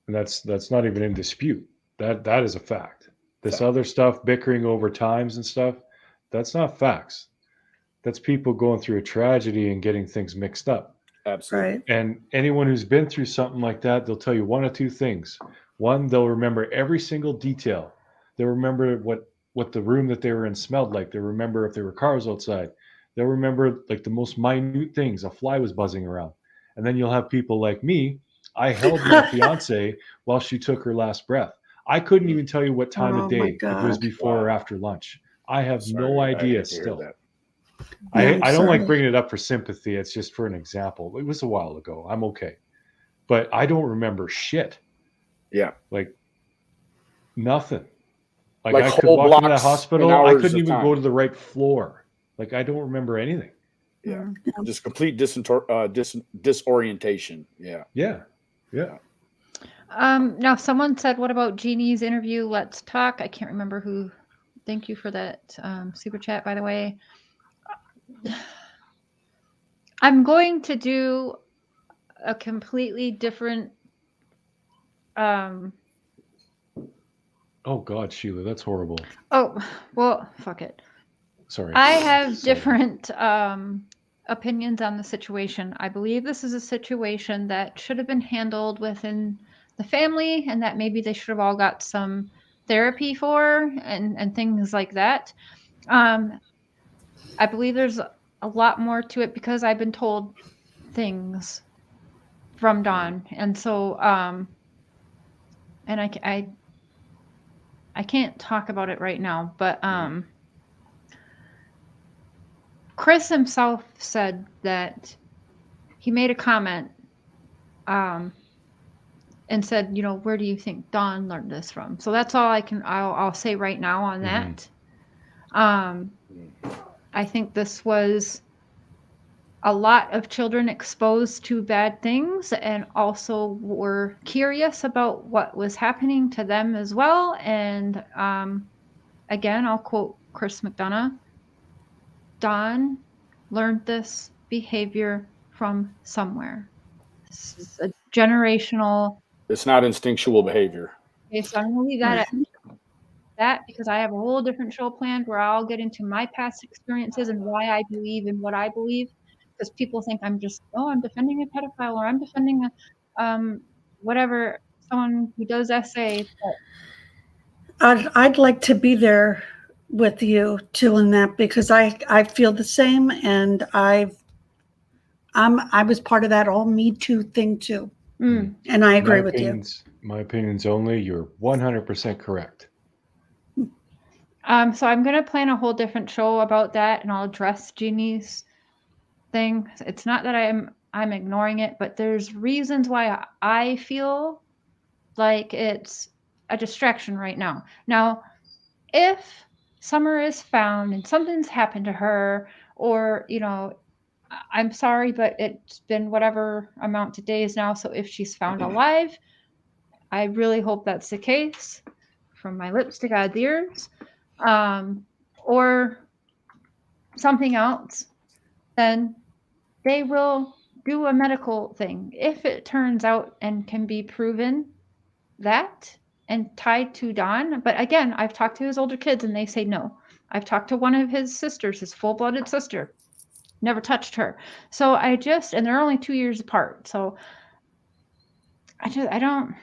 and that's not even in dispute. That is a fact. This Fact. other stuff, bickering over times and stuff, that's not facts. That's people going through a tragedy and getting things mixed up. Absolutely. Right. And anyone who's been through something like that, they'll tell you one of two things. One, they'll remember every single detail. They'll remember what the room that they were in smelled like. They'll remember if there were cars outside. They'll remember like the most minute things. A fly was buzzing around. And then you'll have people like me. I held my fiance while she took her last breath. I couldn't even tell you what time Oh of my day, if it was God. before or Wow. after lunch. I have Sorry, no I idea hate to hear still. that. Yeah, I don't like sorry. bringing it up for sympathy. It's just for an example. It was a while ago. I'm okay. But I don't remember shit. Yeah. Like nothing. Like Like I could whole walk into that blocks and hospital. I hours couldn't of even go time. to the right floor. Like I don't remember anything. Yeah. Mm. Just complete disorientation. Yeah. Yeah. Yeah. Now someone said, what about Jeannie's interview? Let's talk. I can't remember who. Thank you for that super chat, by the way. I'm going to do a completely different. Oh God, Sheila, that's horrible. Oh, well, fuck it. Sorry. I have Sorry. different opinions on the situation. I believe this is a situation that should have been handled within the family, and that maybe they should have all got some therapy for and things like that. I believe there's a lot more to it because I've been told things from Dawn, and so and I can't talk about it right now, but Chris himself said that he made a comment and said, where do you think Dawn learned this from? So that's all I'll say right now on that. I think this was a lot of children exposed to bad things and also were curious about what was happening to them as well. And again, I'll quote Chris McDonough. Dawn learned this behavior from somewhere. This is a generational. It's not instinctual behavior. Okay, so I'm going to leave that at that because I have a whole different show planned where I'll get into my past experiences and why I believe in what I believe. Because people think I'm defending a pedophile or I'm defending a whatever, someone who does SA. But I'd like to be there with you too in that because I feel the same, and I was part of that whole Me Too thing too, and I agree with you. My opinion's only. You're 100% correct. So I'm gonna plan a whole different show about that, and I'll address Jeannie's thing. It's not that I'm ignoring it, but there's reasons why I feel like it's a distraction right now. Now, if Summer is found and something's happened to her, or I'm sorry, but it's been whatever amount of days now. So if she's found alive, I really hope that's the case. From my lips to God's ears. Or something else, then they will do a medical thing. If it turns out and can be proven that and tied to Dawn, but again, I've talked to his older kids and they say no. I've talked to one of his sisters, his full-blooded sister, never touched her. So and they're only 2 years apart. So I don't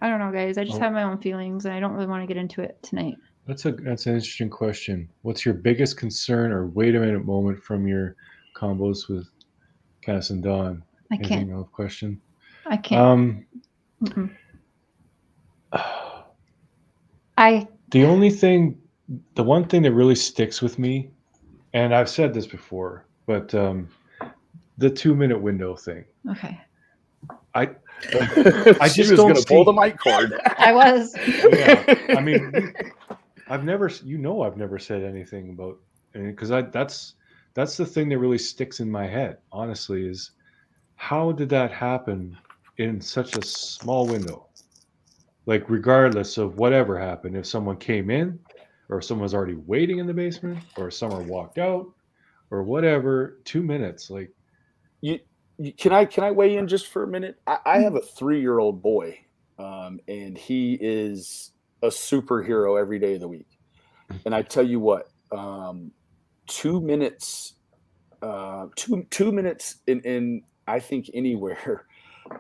know, guys. I just have my own feelings and I don't really want to get into it tonight. That's an interesting question. What's your biggest concern or wait a minute moment from your combos with Cass and Dawn? I can't. Anything else? Question? I can't. The one thing that really sticks with me, and I've said this before, but the 2-minute window thing. Okay. I She just was don't going to pull see- the mic cord. I was. Yeah, I mean, I've never said anything about, because that's the thing that really sticks in my head. Honestly, is how did that happen in such a small window? Like, regardless of whatever happened, if someone came in, or someone was already waiting in the basement, or someone walked out, or whatever, 2 minutes, like. Can I weigh in just for a minute? I have a 3-year-old boy, and he is a superhero every day of the week. And I tell you what, 2 minutes, 2 minutes in I think anywhere.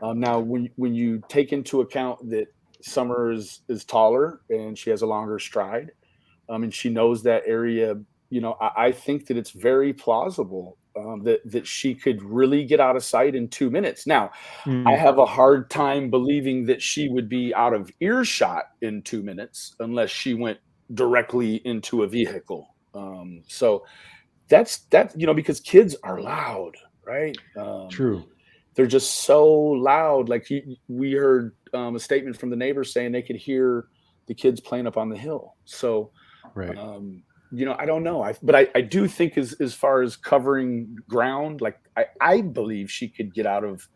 Now, when you take into account that Summer is taller and she has a longer stride, and she knows that area, I think that it's very plausible that she could really get out of sight in 2 minutes. Now, I have a hard time believing that she would be out of earshot in 2 minutes unless she went directly into a vehicle. So that's because kids are loud, right? True. They're just so loud. Like we heard a statement from the neighbors saying they could hear the kids playing up on the hill. So, Right. I don't know. But I do think as far as covering ground, like I believe she could get out of,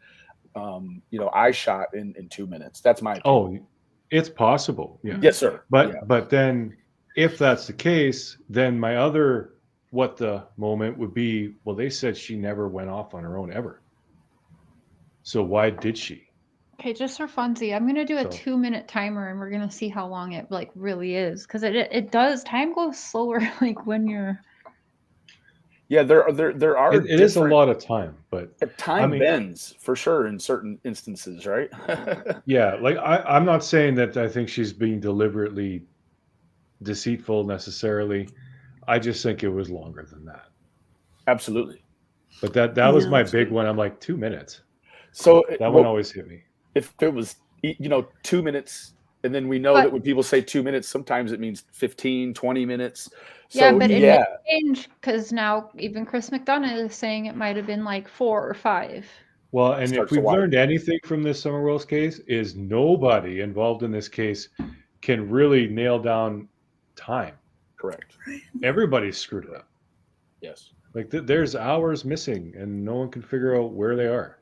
eye shot in 2 minutes. That's my opinion. Oh, it's possible. Yeah. Yes, sir. But then if that's the case, then my other what the moment would be, well, they said she never went off on her own ever. So why did she? Okay, just for funsies, I'm gonna do a So- 2-minute timer, and we're gonna see how long it like really is, because it does. Time goes slower, like when you're. Yeah, there are. It is a lot of time, but time bends for sure in certain instances, right? yeah, like I'm not saying that I think she's being deliberately deceitful necessarily. I just think it was longer than that. Absolutely. But that was my big one. I'm like, 2 minutes. So that one always hit me. If it was 2 minutes, and then we know that when people say 2 minutes, sometimes it means 15, 20 minutes. So, yeah, but it may change, because now even Chris McDonough is saying it might have been like 4 or 5. Well, and if we've learned anything from this Summer Rose case, is nobody involved in this case can really nail down time. Correct. Everybody's screwed it up. Yes. Like there's hours missing, and no one can figure out where they are.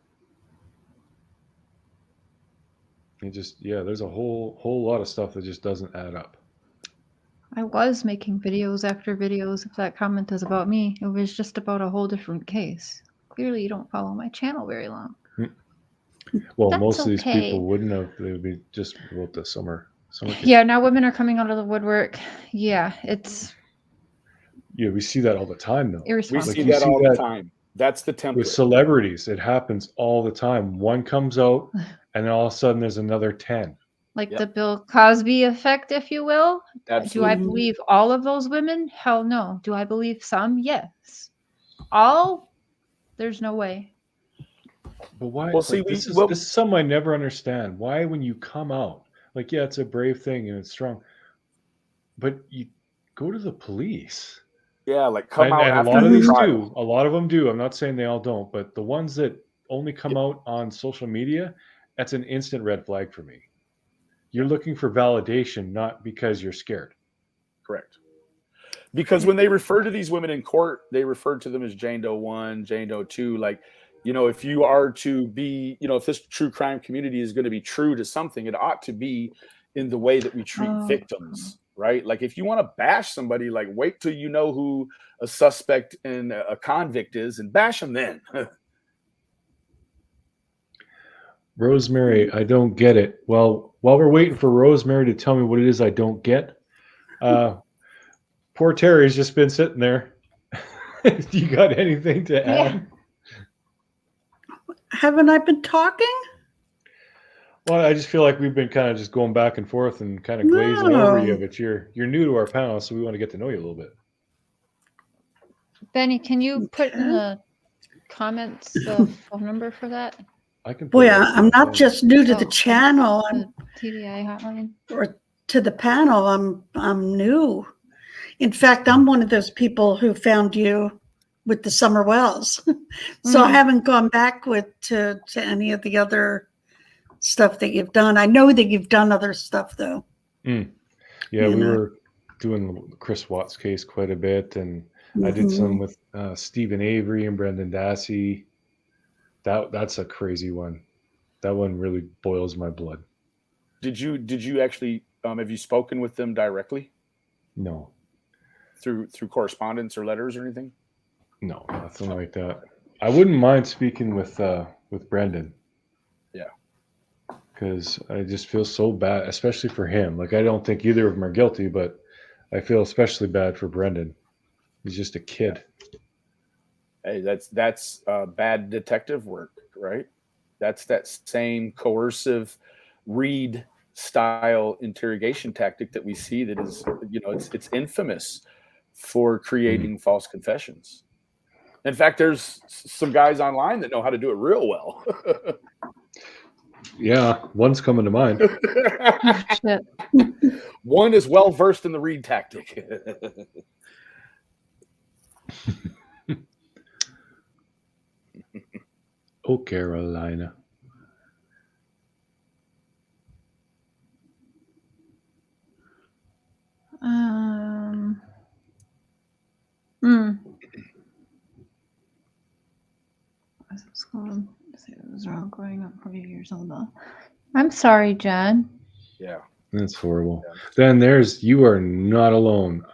It just, there's a whole lot of stuff that just doesn't add up. I was making videos after videos. If that comment is about me, it was just about a whole different case. Clearly, you don't follow my channel very long. Well, most of these people wouldn't have. They would be just about the summer case. Yeah, now women are coming out of the woodwork. Yeah, it's. Yeah, we see that all the time, though. We see that all the time. That's the template. With celebrities, it happens all the time. One comes out, and then all of a sudden there's another 10. Like the Bill Cosby effect, if you will. Absolutely. Do I believe all of those women? Hell no. Do I believe some? Yes. All? There's no way. But why? Well, see, this is something I never understand. Why, when you come out, like, yeah, it's a brave thing and it's strong, but you go to the police. Yeah, like come out. And a lot of these do. A lot of them do. I'm not saying they all don't, but the ones that only come out on social media, that's an instant red flag for me. You're looking for validation, not because you're scared. Correct. Because when they refer to these women in court, they refer to them as Jane Doe 1, Jane Doe 2. Like, if you are to be, if this true crime community is going to be true to something, it ought to be in the way that we treat victims, right? Like, if you want to bash somebody, like, wait till you know who a suspect and a convict is and bash them then. Rosemary, I don't get it. Well, while we're waiting for Rosemary to tell me what it is I don't get, poor Terry's just been sitting there. Do you got anything to add? Haven't I been talking? Well, I just feel like we've been kind of just going back and forth and kind of glazing over you, No. but you're new to our panel, so we want to get to know you a little bit. Benny, can you put in Okay. the comments the phone number for that? I can put Boy, it up I'm not there. just new to Oh, the channel The TDI hotline. or to the panel. I'm new. In fact, I'm one of those people who found you with the summer wells. So I Mhm. haven't gone back to any of the other stuff that you've done. I know that you've done other stuff though. Yeah, You we know. were doing Chris Watt's case quite a bit, and I did Mhm. some with Stephen Avery and Brendan Dassey. That's a crazy one. That one really boils my blood. Did you actually have you spoken with them directly No, through correspondence or letters or anything? no, nothing like that. I wouldn't mind speaking with Brendan. Yeah. Because I just feel so bad, especially for him. Like, I don't think either of them are guilty, but I feel especially bad for Brendan. He's just a kid. Hey, that's bad detective work, right? That's that same coercive read style interrogation tactic that we see that is, it's infamous for creating false confessions. In fact, there's some guys online that know how to do it real well. Yeah, one's coming to mind. Oh, shit. One is well versed in the read tactic. Oh, Carolina. Hmm. What's this called? It was wrong growing up 40 years old though. I'm sorry, Jen. Yeah. That's horrible. Yeah. Then you are not alone.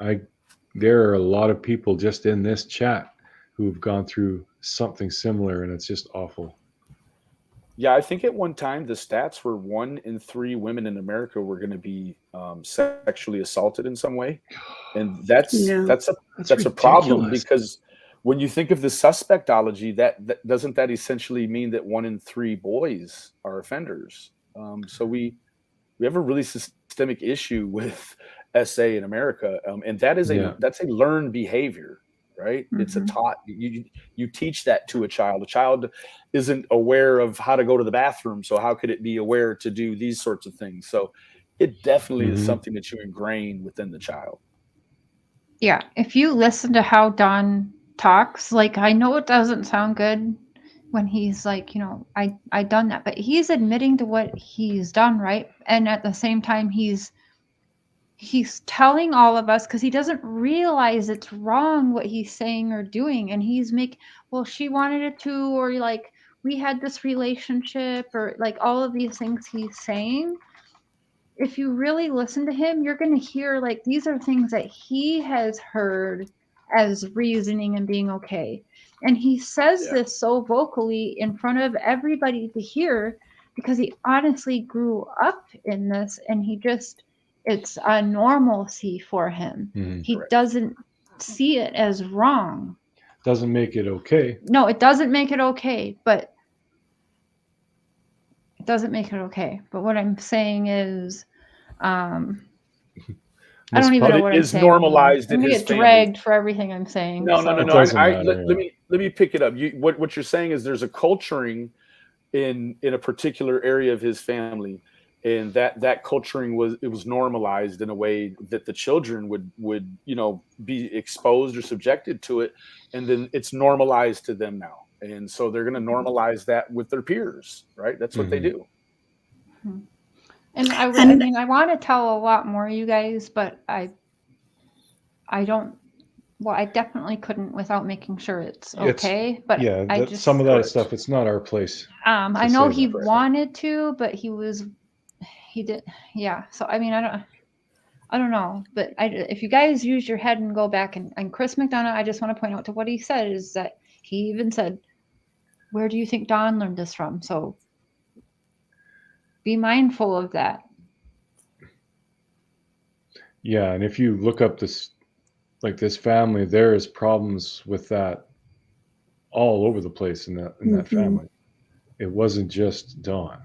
There are a lot of people just in this chat who've gone through something similar, and it's just awful. Yeah, I think at one time the stats were 1 in 3 women in America were going to be sexually assaulted in some way, and that's a problem, ridiculous. because when you think of the suspectology, that doesn't that essentially mean that 1 in 3 boys are offenders. So we have a really systemic issue with SA in America, and that's a learned behavior. Right? It's a Mhm. taught. You teach that to a child. A child isn't aware of how to go to the bathroom, so how could it be aware to do these sorts of things? So it definitely is something that you ingrain within the child. Yeah, if you listen to how Don talks, like, I know it doesn't sound good when he's like, I done that, but he's admitting to what he's done, right? And at the same time, he's telling all of us, because he doesn't realize it's wrong what he's saying or doing, and he's well, she wanted it to, or like, we had this relationship, or like all of these things he's saying. If you really listen to him, you're going to hear like these are things that he has heard as reasoning and being okay. And he says this so vocally in front of everybody to hear, because he honestly grew up in this, and it's a normalcy for him. He Correct. doesn't see it as wrong. Doesn't make it okay. No, it doesn't make it okay, but it doesn't make it okay. But what I'm saying is, I don't even know what I'm saying. Normalized I'm in gonna his get family. dragged for everything I'm saying. No. It doesn't matter. Let me pick it up. What you're saying is there's a culturing in a particular area of his family, and that culturing was normalized in a way that the children would be exposed or subjected to it, and then it's normalized to them now, and so they're going to normalize that with their peers, right? That's what they do. And I mean, I want to tell a lot more, you guys, but I don't. Well, I definitely couldn't without making sure it's okay. But I just some of that stuff. It's not our place. I know he wanted to, but he did. Yeah. So I mean, I don't know, but if you guys use your head and go back and Chris McDonough, I just want to point out to what he said is that he even said, "Where do you think Don learned this from?" So be mindful of that. Yeah, and if you look up this family, there is problems with that all over the place in that family. It wasn't just Don.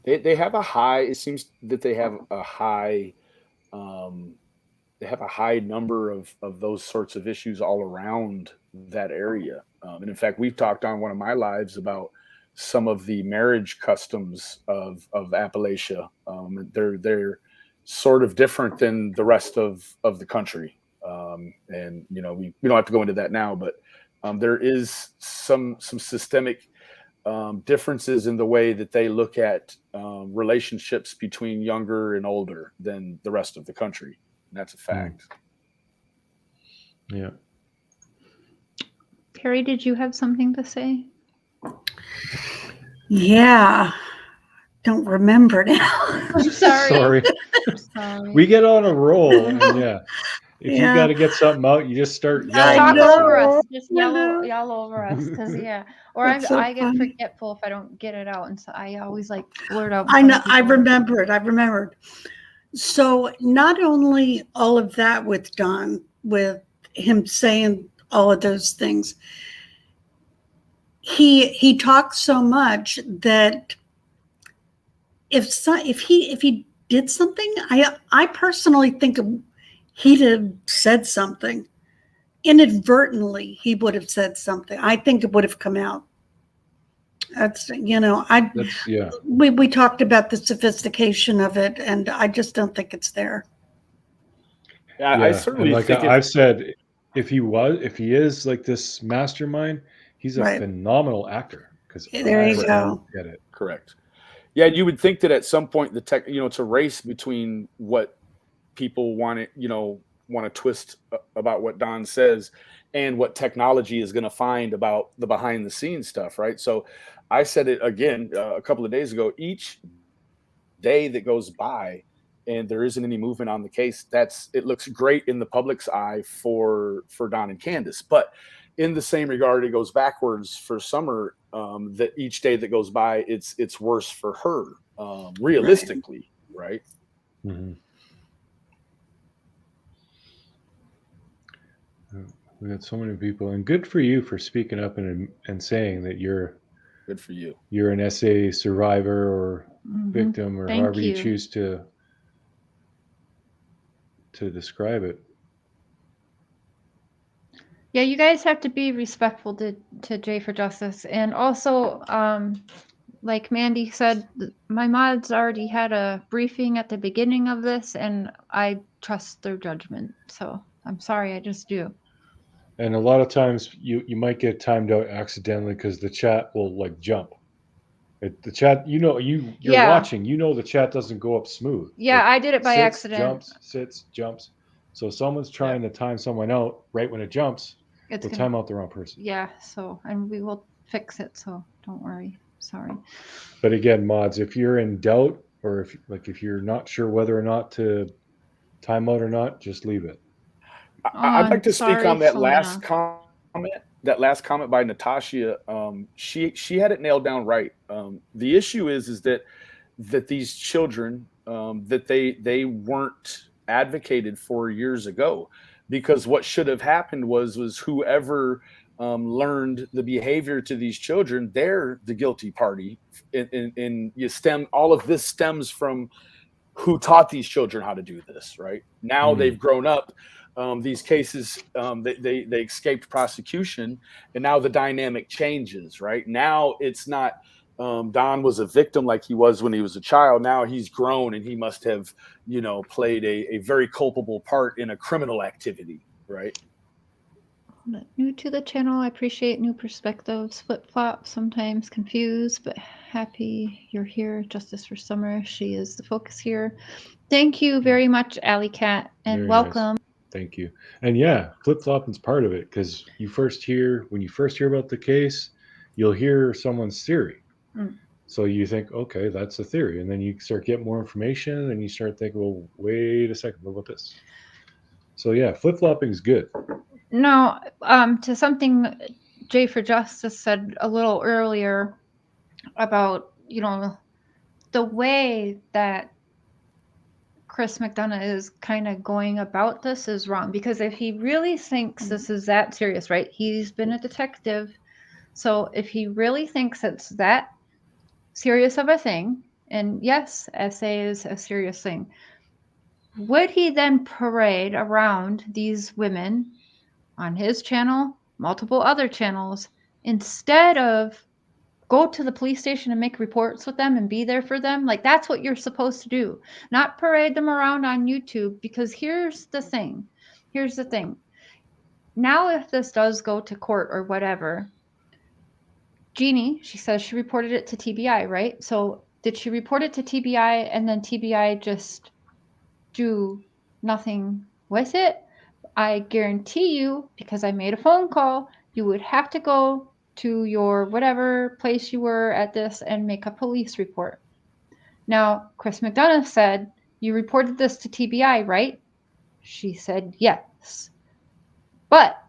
They have a high. It seems that they have a high. Um, they have a high number of those sorts of issues all around that area. And in fact, we've talked on one of my lives about some of the marriage customs of Appalachia. They're sort of different than the rest of the country. And we don't have to go into that now, but there is some systemic differences in the way that they look at relationships between younger and older than the rest of the country. And that's a fact. Yeah. Carrie, did you have something to say? Yeah. Don't remember now. I'm sorry. Sorry. We get on a roll, and if you got to get something out, you just start yelling. Talk at over someone. us. Just yell over us, because or I get forgetful if I don't get it out, and so I always like blurt out. I know. I remembered. So not only all of that with Don, with him saying all of those things, he talks so much that if he did something, I personally think he'd have said something inadvertently. He would have said something. I think it would have come out. That's we talked about the sophistication of it, and I just don't think it's there. Yeah, I certainly think I've said, if he is like this mastermind, he's a phenomenal actor. Because there you go. Get it correct. Yeah, you would think that at some point it's a race between what people want to twist about what Don says and what technology is going to find about the behind the scenes stuff, right? So I said it again a couple of days ago. Each day that goes by and there isn't any movement on the case, it looks great in the public's eye for Don and Candace. But in the same regard, it goes backwards for Summer. That each day that goes by, it's worse for her, realistically, right? Mm-hmm. We got so many people, and good for you for speaking up and saying that you're good for you. You're an SA survivor or victim, or however you choose to describe it. Yeah, you guys have to be respectful to Jay for Justice, and also, like Mandy said, my mods already had a briefing at the beginning of this, and I trust their judgment. So I'm sorry, I just do. And a lot of times you might get timed out accidentally because the chat will like jump. The chat, you're watching, the chat doesn't go up smooth. Yeah, I did it by accident. Jumps. So if someone's trying to time someone out right when it jumps, they'll time out the wrong person. Yeah, and we will fix it, so don't worry. Sorry. But again, mods, if you're in doubt, or if you're not sure whether or not to time out or not, just leave it. I'd like to speak on that last comment. That last comment by Natasha, she had it nailed down right. The issue is that these children, that they weren't advocated for years ago, because what should have happened was whoever learned the behavior to these children, they're the guilty party, and all of this stems from who taught these children how to do this. Right now, they've grown up. These cases, they escaped prosecution, and now the dynamic changes. Right now, it's not Don was a victim like he was when he was a child. Now he's grown, and he must have played a very culpable part in a criminal activity. Right. New to the channel, I appreciate new perspectives. Flip-flop, sometimes confused, but happy you're here. Justice for Summer, she is the focus here. Thank you very much, Alley Cat, and very welcome. Nice. Thank you. And flip-flopping's part of it, because when you first hear about the case, you'll hear someone's theory. So you think, okay, that's a theory, and then you start getting more information, and you start thinking, well, wait a second, what about this? So flip-flopping is good. No, to something Jay for Justice said a little earlier about, the way that Chris McDonough is kind of going about this is wrong, because if he really thinks this is that serious, right? He's been a detective. So if he really thinks it's that serious of a thing, And yes, SA is a serious thing. Would he then parade around these women on his channel, multiple other channels, instead of go to the police station and make reports with them and be there for them? Like, that's what you're supposed to do, not parade them around on YouTube. Because here's the thing. Now, if this does go to court or whatever, Jeannie, she says she reported it to TBI, right? So did she report it to TBI and then TBI just do nothing with it? I guarantee you, because I made a phone call, you would have to go to your whatever place you were at this and make a police report. Now, Chris McDonough said, you reported this to TBI, right? She said, yes. But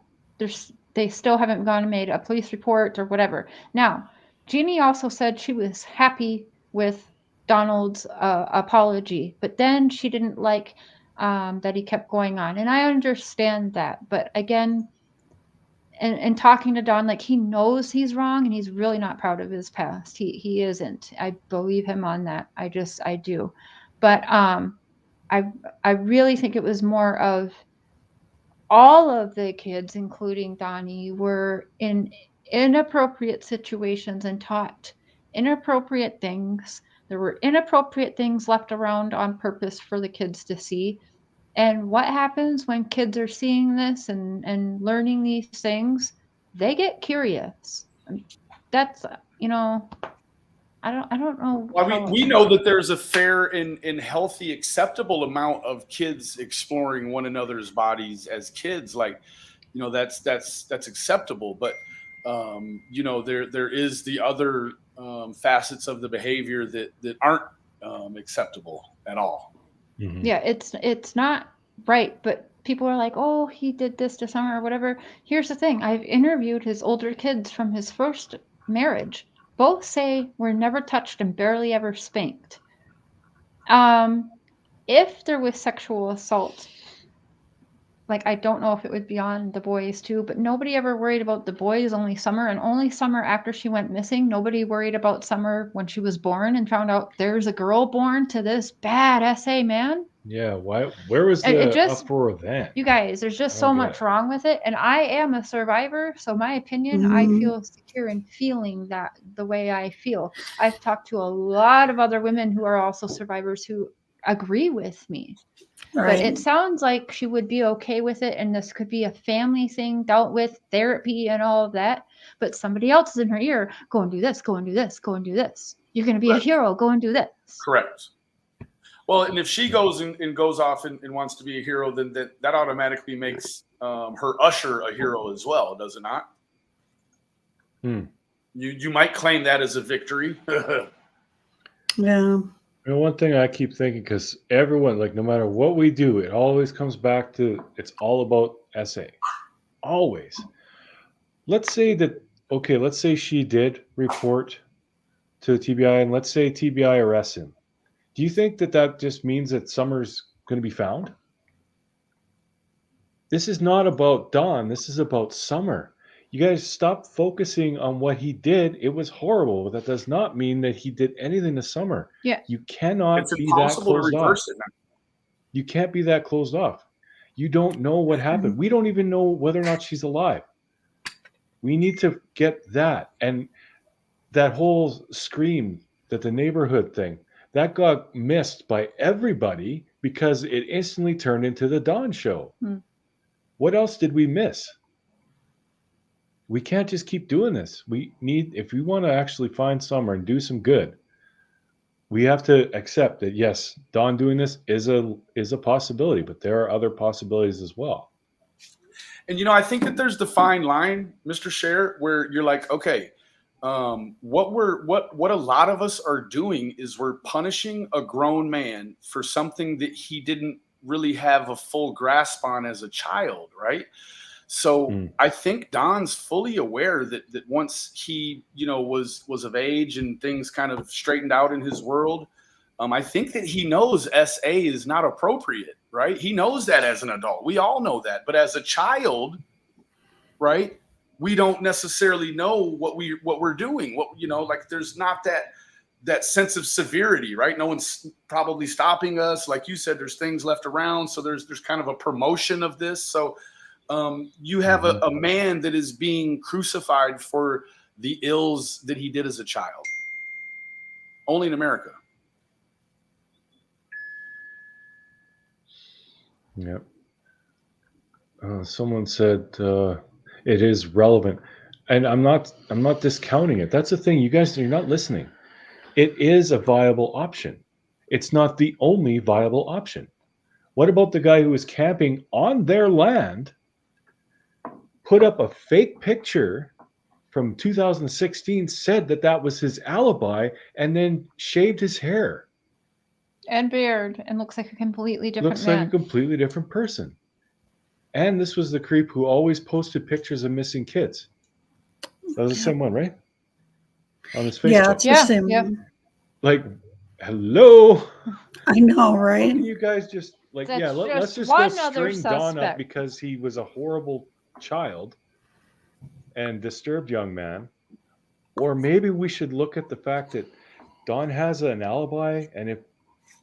they still haven't gone and made a police report or whatever. Now, Jeannie also said she was happy with Donald's apology, but then she didn't like that he kept going on. And I understand that. But again, and talking to Don, like, he knows he's wrong and he's really not proud of his past. He isn't. I believe him on that. I do. But I really think it was more of all of the kids, including Donnie, were in inappropriate situations and taught inappropriate things. There were inappropriate things left around on purpose for the kids to see. And what happens when kids are seeing this and learning these things? They get curious. That's, I don't know. Well, we know that there's a fair and healthy, acceptable amount of kids exploring one another's bodies as kids. Like, that's acceptable. But there is the other facets of the behavior that aren't acceptable at all. Mhm. Yeah, it's not right, but people are like, oh, he did this to Summer or whatever. Here's the thing. I've interviewed his older kids from his first marriage. Both say we're never touched and barely ever spanked. If there was sexual assault, like, I don't know if it would be on the boys too, but nobody ever worried about the boys, only Summer, and only Summer after she went missing. Nobody worried about Summer when she was born and found out there's a girl born to this bad SA man. Yeah, why? Where was It the just, uproar then? you guys, there's just I so don't get much it. wrong with it. And I am a survivor, so my opinion, I feel secure in feeling that the way I feel. I've talked to a lot of other women who are also survivors who agree with me. But Right. it sounds like she would be okay with it, and this could be a family thing dealt with, therapy and all of that. But somebody else is in her ear, go and do this, go and do this, go and do this. You're going to be a hero, go and do this. Correct. Well, and if she goes and goes off and wants to be a hero, then that automatically makes her usher a hero as well, does it not? You might claim that as a victory. Yeah. One thing I keep thinking, because everyone, like, no matter what we do, it always comes back to it's all about SA. Always. Let's say she did report to TBI, and let's say TBI arrests him. Do you think that just means that Summer's going to be found? This is not about Dawn. This is about Summer. You guys stop focusing on what he did. It was horrible, but that does not mean that he did anything to Summer. Yeah. You cannot It's be that impossible to closed off. reverse it now. You can't be that closed off. You don't know what happened. We don't even know whether or not she's alive. We need to get that. And that whole scream, that the neighborhood thing, that got missed by everybody because it instantly turned into the Dawn show. What else did we miss? We can't just keep doing this. If we want to actually find Summer and do some good, we have to accept that, yes, Dawn doing this is a possibility, but there are other possibilities as well. And I think that there's the fine line, Mr. Scher, where you're like, okay, what a lot of us are doing is we're punishing a grown man for something that he didn't really have a full grasp on as a child, right? So I think Don's fully aware that once he, was of age and things kind of straightened out in his world, I think that he knows SA is not appropriate, right? He knows that as an adult. We all know that. But as a child, right, we don't necessarily know what we're doing. Like, there's not that sense of severity, right? No one's probably stopping us. Like you said, there's things left around. So there's kind of a promotion of this. So you have a man that is being crucified for the ills that he did as a child. Only in America. Yep. Someone said it is relevant, and I'm not discounting it. That's the thing. You guys, you're not listening. It is a viable option. It's not the only viable option. What about the guy who was camping on their land, put up a fake picture from 2016, said that was his alibi, and then shaved his hair? And beard, and looks like a completely different Looks man. like a completely different person. And this was the creep who always posted pictures of missing kids. That was the same one, right? On his Facebook. Yeah, it's the Yeah, same yeah. one. Like, hello. I know, How right? can you guys just like, That's yeah, let's just just go one other string Don up suspect. because he was a horrible child and disturbed young man. Or maybe we should look at the fact that Don has an alibi, and if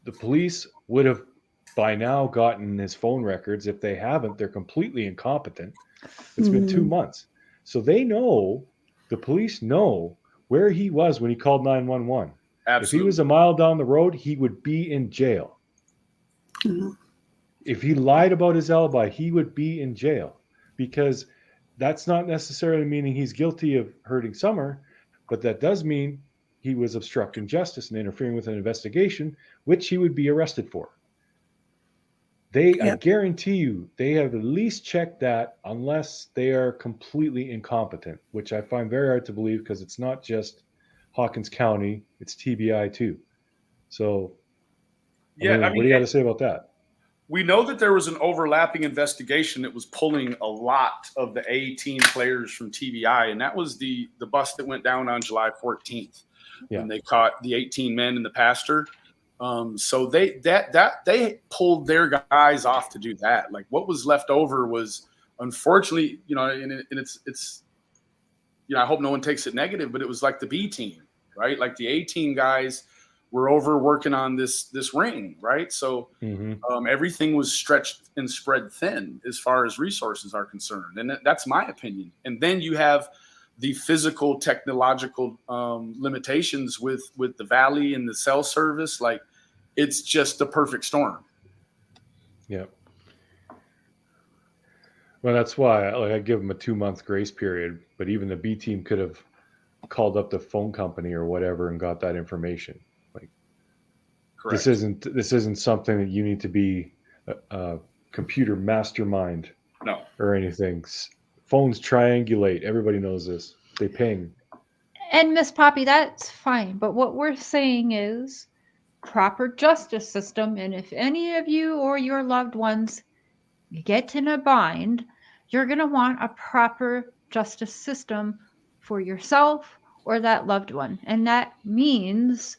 the police would have by now gotten his phone records, if they haven't, they're completely incompetent. It's been 2 months. So they know, the police know where he was when he called 911. Absolutely. If he was a mile down the road, he would be in jail. Mhm. If he lied about his alibi, he would be in jail, because that's not necessarily meaning he's guilty of hurting Summer, but that does mean he was obstructing justice and interfering with an investigation, which he would be arrested for. I guarantee you, they have at least checked that, unless they are completely incompetent, which I find very hard to believe, because it's not just Hawkins County, it's TBI too. So, Yeah, what do you got to say about that? We know that there was an overlapping investigation that was pulling a lot of the A-team players from TBI, and that was the bus that went down on July 14th when they caught the 18 men and the pastor. So they pulled their guys off to do that. Like, what was left over was, unfortunately, and it's I hope no one takes it negative, but it was like the B team, right? Like the A team guys were over working on this ring, right? So everything was stretched and spread thin as far as resources are concerned, and that's my opinion. And then you have the physical, technological limitations with the Valley and the cell service. Like, it's just the perfect storm. Yeah. Well, that's why I give them a 2-month grace period. But even the B team could have called up the phone company or whatever and got that information. Like, Correct. This isn't something that you need to be a computer mastermind. No. Or anything. Phones triangulate. Everybody knows this. They ping. And Miss Poppy, that's fine. But what we're saying is proper justice system. And if any of you or your loved ones get in a bind, you're going to want a proper justice system for yourself or that loved one. And that means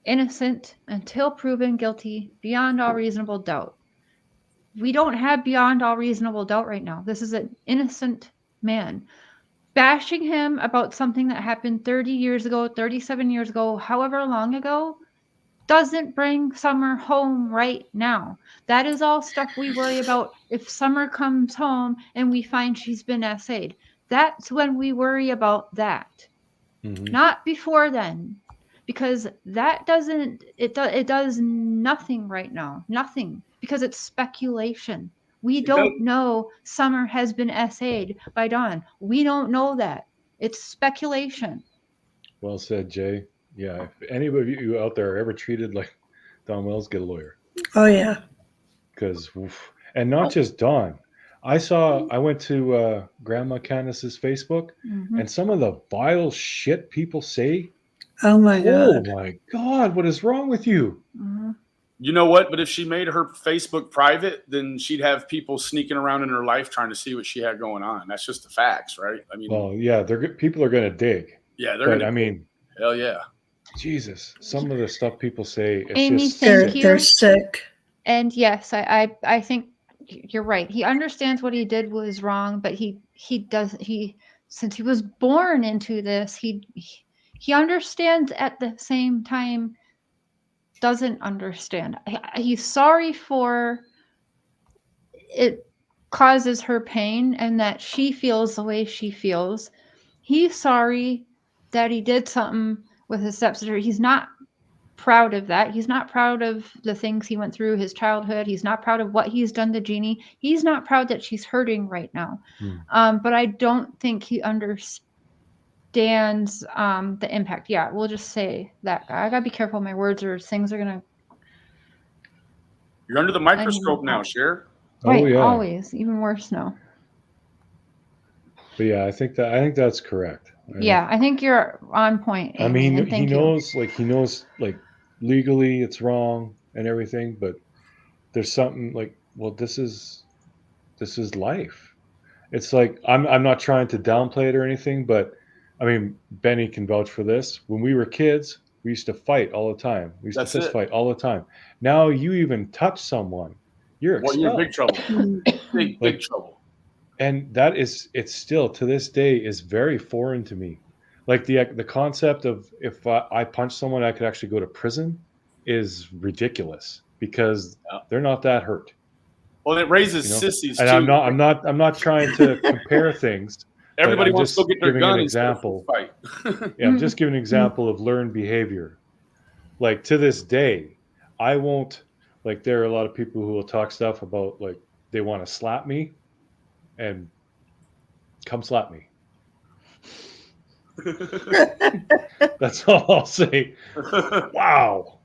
innocent until proven guilty beyond all reasonable doubt. We don't have beyond all reasonable doubt right now. This is an innocent man. Bashing him about something that happened 30 years ago, 37 years ago, however long ago, doesn't bring Summer home right now. That is all stuff we worry about if Summer comes home and we find she's been essayed. That's when we worry about that. Not before then. Because that it does nothing right now. Nothing. Because it's speculation. We don't know Summer has been essayed by Dawn. We don't know that. It's speculation. Well said, Jay. Yeah, if any of you out there are ever treated like Don Wells, get a lawyer. Oh, yeah. Because, and not just Don. I went to Grandma Candace's Facebook, and some of the vile shit people say. Oh, my God. Oh, my God. What is wrong with you? You know what? But if she made her Facebook private, then she'd have people sneaking around in her life trying to see what she had going on. That's just the facts, right? I mean, well, yeah, people are going to dig. Yeah, they're going to. I mean, hell yeah. Jesus, some of the stuff people say, it's Amy, just thank you. They're sick. And yes, I think you're right. He understands what he did was wrong, but he since he was born into this, he he understands at the same time, doesn't understand. He's sorry for it causes her pain and that she feels the way she feels. He's sorry that he did something with his stepsister. He's not proud of that. He's not proud of the things he went through, his childhood. He's not proud of what he's done to Jeannie. He's not proud that she's hurting right now. But I don't think he understands the impact. Yeah, we'll just say that. I gotta be careful of my words, or things are gonna. You're under the microscope now, Cher. Right, Oh yeah, always. Even worse now. but yeah, I think that's correct. Yeah, I think you're on point, Amy. I mean, and thank he you. knows like legally it's wrong and everything, but there's something like, well, this is life. It's like I'm not trying to downplay it or anything, but I mean, Benny can vouch for this. When we were kids, we used to fight all the time. We used That's to fist it. fight all the time. Now you even touch someone, you're Well, you're in expelled. big trouble. Big Like, trouble. and that is, it's still to this day is very foreign to me. Like the concept of if I punch someone, I could actually go to prison is ridiculous because they're not that hurt. Well, it raises You know? sissies And too. I'm not trying to compare things. Everybody I'm wants to just go get their giving an gun instead of example. fight. Yeah, I'm just giving an example of learned behavior. Like to this day, I won't, like there are a lot of people who will talk stuff about like they want to slap me and come slap me. That's all I'll say. Wow.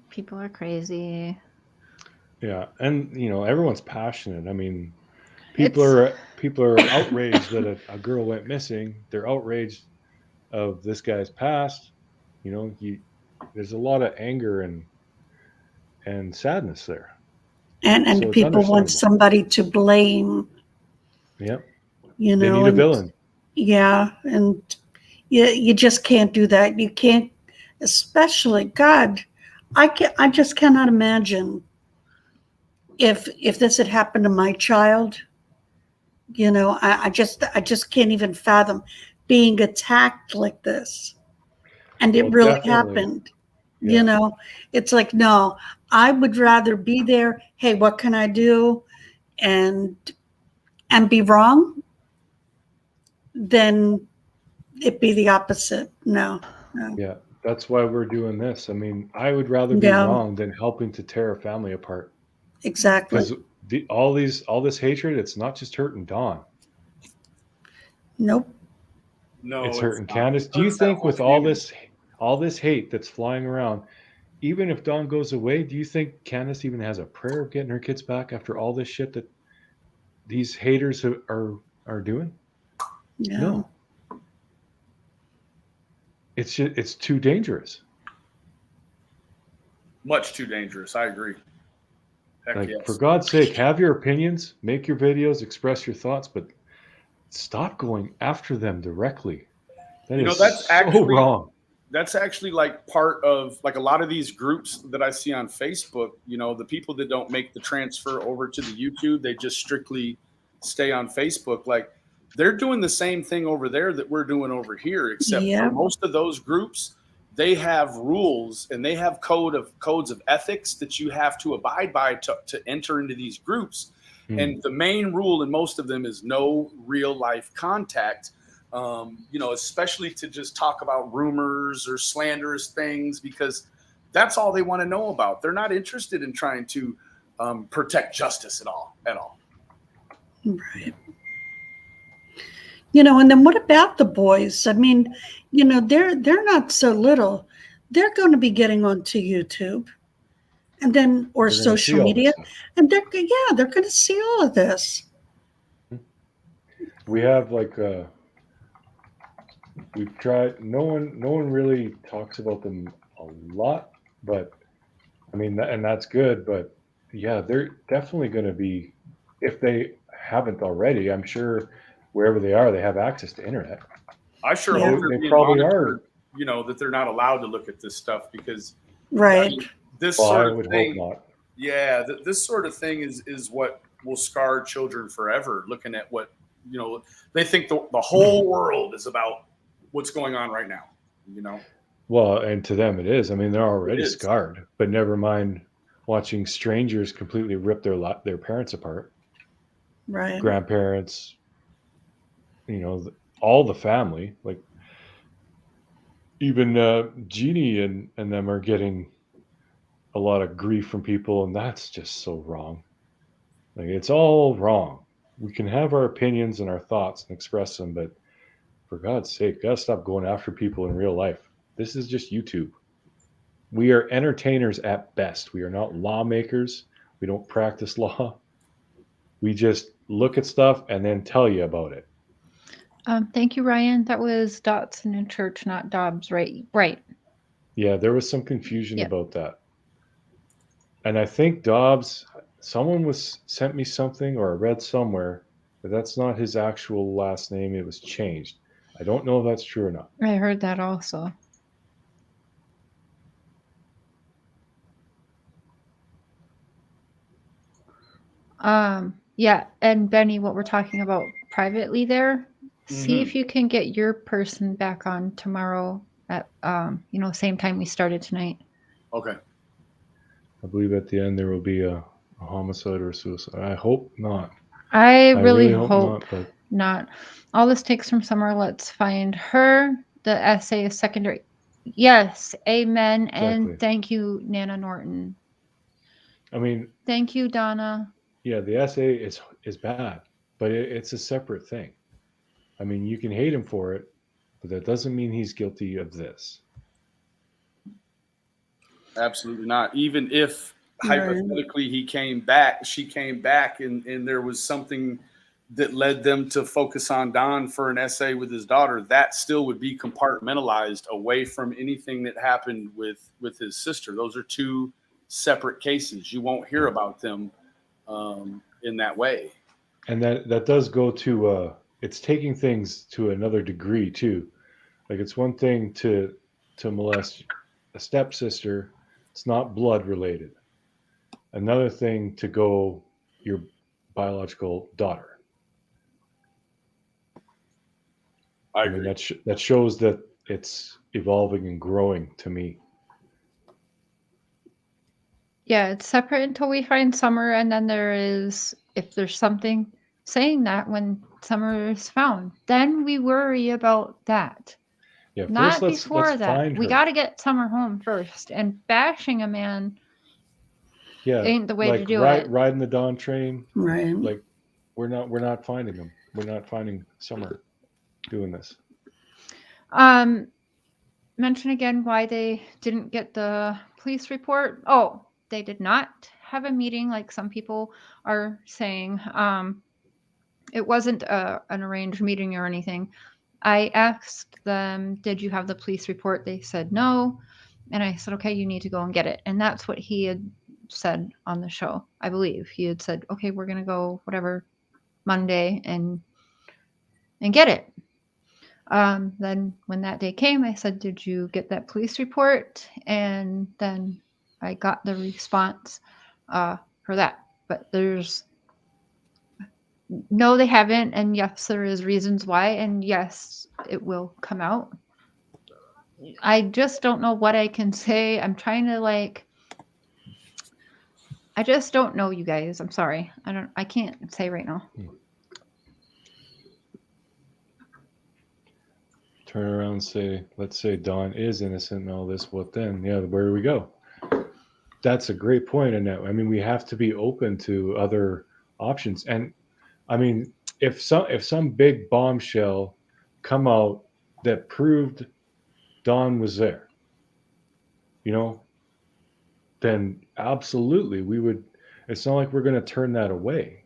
People are crazy. Yeah, and you know everyone's passionate. I mean, people are outraged that a girl went missing. They're outraged of this guy's past. You know, there's a lot of anger and sadness there. And So it's people want understandable. somebody to blame. Yep. You They know, need a villain. Yeah, and you just can't do that. You can't, especially God. I just cannot imagine if this had happened to my child. You know, I just can't even fathom being attacked like this. And it Well, really definitely. happened. Yeah. You know, it's like, no, I would rather be there. Hey, what can I do? And be wrong than it be the opposite. No. Yeah, that's why we're doing this. I mean, I would rather be Yeah. wrong than helping to tear a family apart. Exactly. Because all this hatred, it's not just hurting Dawn. Nope. No, It's hurting not. Candace. It Do you hurts that think whole with community. all this hate that's flying around, even if Dawn goes away, do you think Candace even has a prayer of getting her kids back after all this shit that these haters are doing? Yeah. No. It's too dangerous. Much too dangerous. I agree. Heck Like, yes. for God's sake, have your opinions, make your videos, express your thoughts, but stop going after them directly. That is that's so actually wrong. That's actually like part of like a lot of these groups that I see on Facebook. You know, the people that don't make the transfer over to the YouTube, they just strictly stay on Facebook. Like they're doing the same thing over there that we're doing over here, except Yeah. for most of those groups, they have rules and they have codes of ethics that you have to abide by to enter into these groups. And the main rule in most of them is no real life contact. Especially to just talk about rumors or slanderous things, because that's all they want to know about. They're not interested in trying to protect justice at all. Right. And then what about the boys? I mean, they're not so little. They're going to be getting onto YouTube, and then or They're gonna see social all this media, stuff. and they're going to see all of this. We have like we've tried. No one really talks about them a lot, but I mean, and that's good. But yeah, they're definitely going to be, if they haven't already. I'm sure wherever they are, they have access to internet. I sure Yeah. hope they're They being probably monitored, are. that they're not allowed to look at this stuff, because Right. I mean, this Well, sort I of would hope thing, not. yeah, this sort of thing is what will scar children forever. Looking at what they think the whole world is about what's going on right now. Well, and to them it is. I mean, they're already It is. scarred, but never mind watching strangers completely rip their parents apart, Right. grandparents, all the family. Like even Jeannie and them are getting a lot of grief from people, and that's just so wrong. Like it's all wrong. We can have our opinions and our thoughts and express them, but for God's sake, gotta stop going after people in real life. This is just YouTube. We are entertainers at best. We are not lawmakers. We don't practice law. We just look at stuff and then tell you about it. Thank you, Ryan. That was Dotson in church, not Dobbs, right? Right. Yeah, there was some confusion Yep. about that. And I think Dobbs, someone sent me something, or I read somewhere, but that's not his actual last name. It was changed. I don't know if that's true or not. I heard that also. Yeah, and Benny, what we're talking about privately there, see if you can get your person back on tomorrow at same time we started tonight. Okay. I believe at the end there will be a homicide or a suicide. I hope not. I really hope hope not, but not. All this takes from Summer. Let's find her. The essay is secondary. Yes, amen. Exactly. And thank you, Nana Norton. I mean, thank you, Donna. Yeah, the essay is bad, but it's a separate thing. I mean, you can hate him for it, but that doesn't mean he's guilty of this. Absolutely not. Even if hypothetically she came back, and there was something that led them to focus on Don for an essay with his daughter, that still would be compartmentalized away from anything that happened with his sister. Those are two separate cases. You won't hear about them in that way. And that does go to it's taking things to another degree too. Like it's one thing to molest a stepsister. It's not blood related. Another thing to go your biological daughter. I agree. mean, that shows that it's evolving and growing to me. Yeah, it's separate until we find Summer, and then if there's something saying that when Summer is found, then we worry about that. Yeah, Not first before let's that. find We her. got to get Summer home first, and bashing a man ain't the way to do it. Riding the Dawn train. Right. Like we're not finding them. We're not finding Summer doing this. Mention again why they didn't get the police report. Oh, they did not have a meeting like some people are saying. It wasn't an arranged meeting or anything. I asked them, did you have the police report? They said no. And I said, okay, you need to go and get it. And that's what he had said on the show, I believe. He had said, okay, we're going to go whatever Monday and get it. Then when that day came, I said, did you get that police report? And then I got the response for that. But no, they haven't. And yes, there is reasons why. And yes, it will come out. I just don't know what I can say. I'm trying to I just don't know, you guys. I'm sorry. I can't say right now. Turn around and say, let's say Dawn is innocent and all this. What then? Yeah, where do we go? That's a great point, Annette. I mean, we have to be open to other options. And I mean, if some big bombshell come out that proved Dawn was there, then absolutely we would. It's not like we're going to turn that away.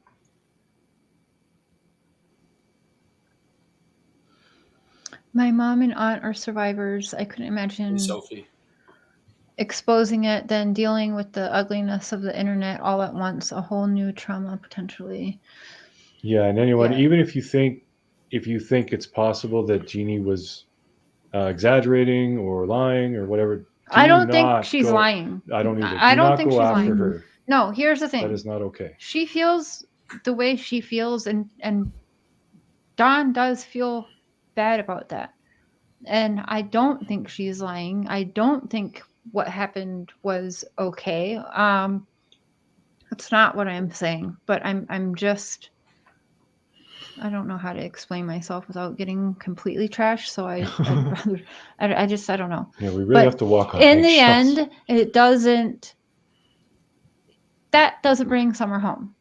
My mom and aunt are survivors. I couldn't imagine Sophie exposing it, then dealing with the ugliness of the internet all at once, a whole new trauma potentially. Yeah, and anyone, even if you think it's possible that Jeannie was exaggerating or lying or whatever, I don't think not she's go- lying. I don't either. I Do don't not think go she's after lying. her. No, here's the thing. That is not okay. She feels the way she feels, and Dawn does feel bad about that. And I don't think she's lying. I don't think what happened was okay. That's not what I'm saying, but I'm just, I don't know how to explain myself without getting completely trashed. So I'd rather, I don't know. Yeah, we really But have to walk on in the eggshells. end, that doesn't bring Summer home.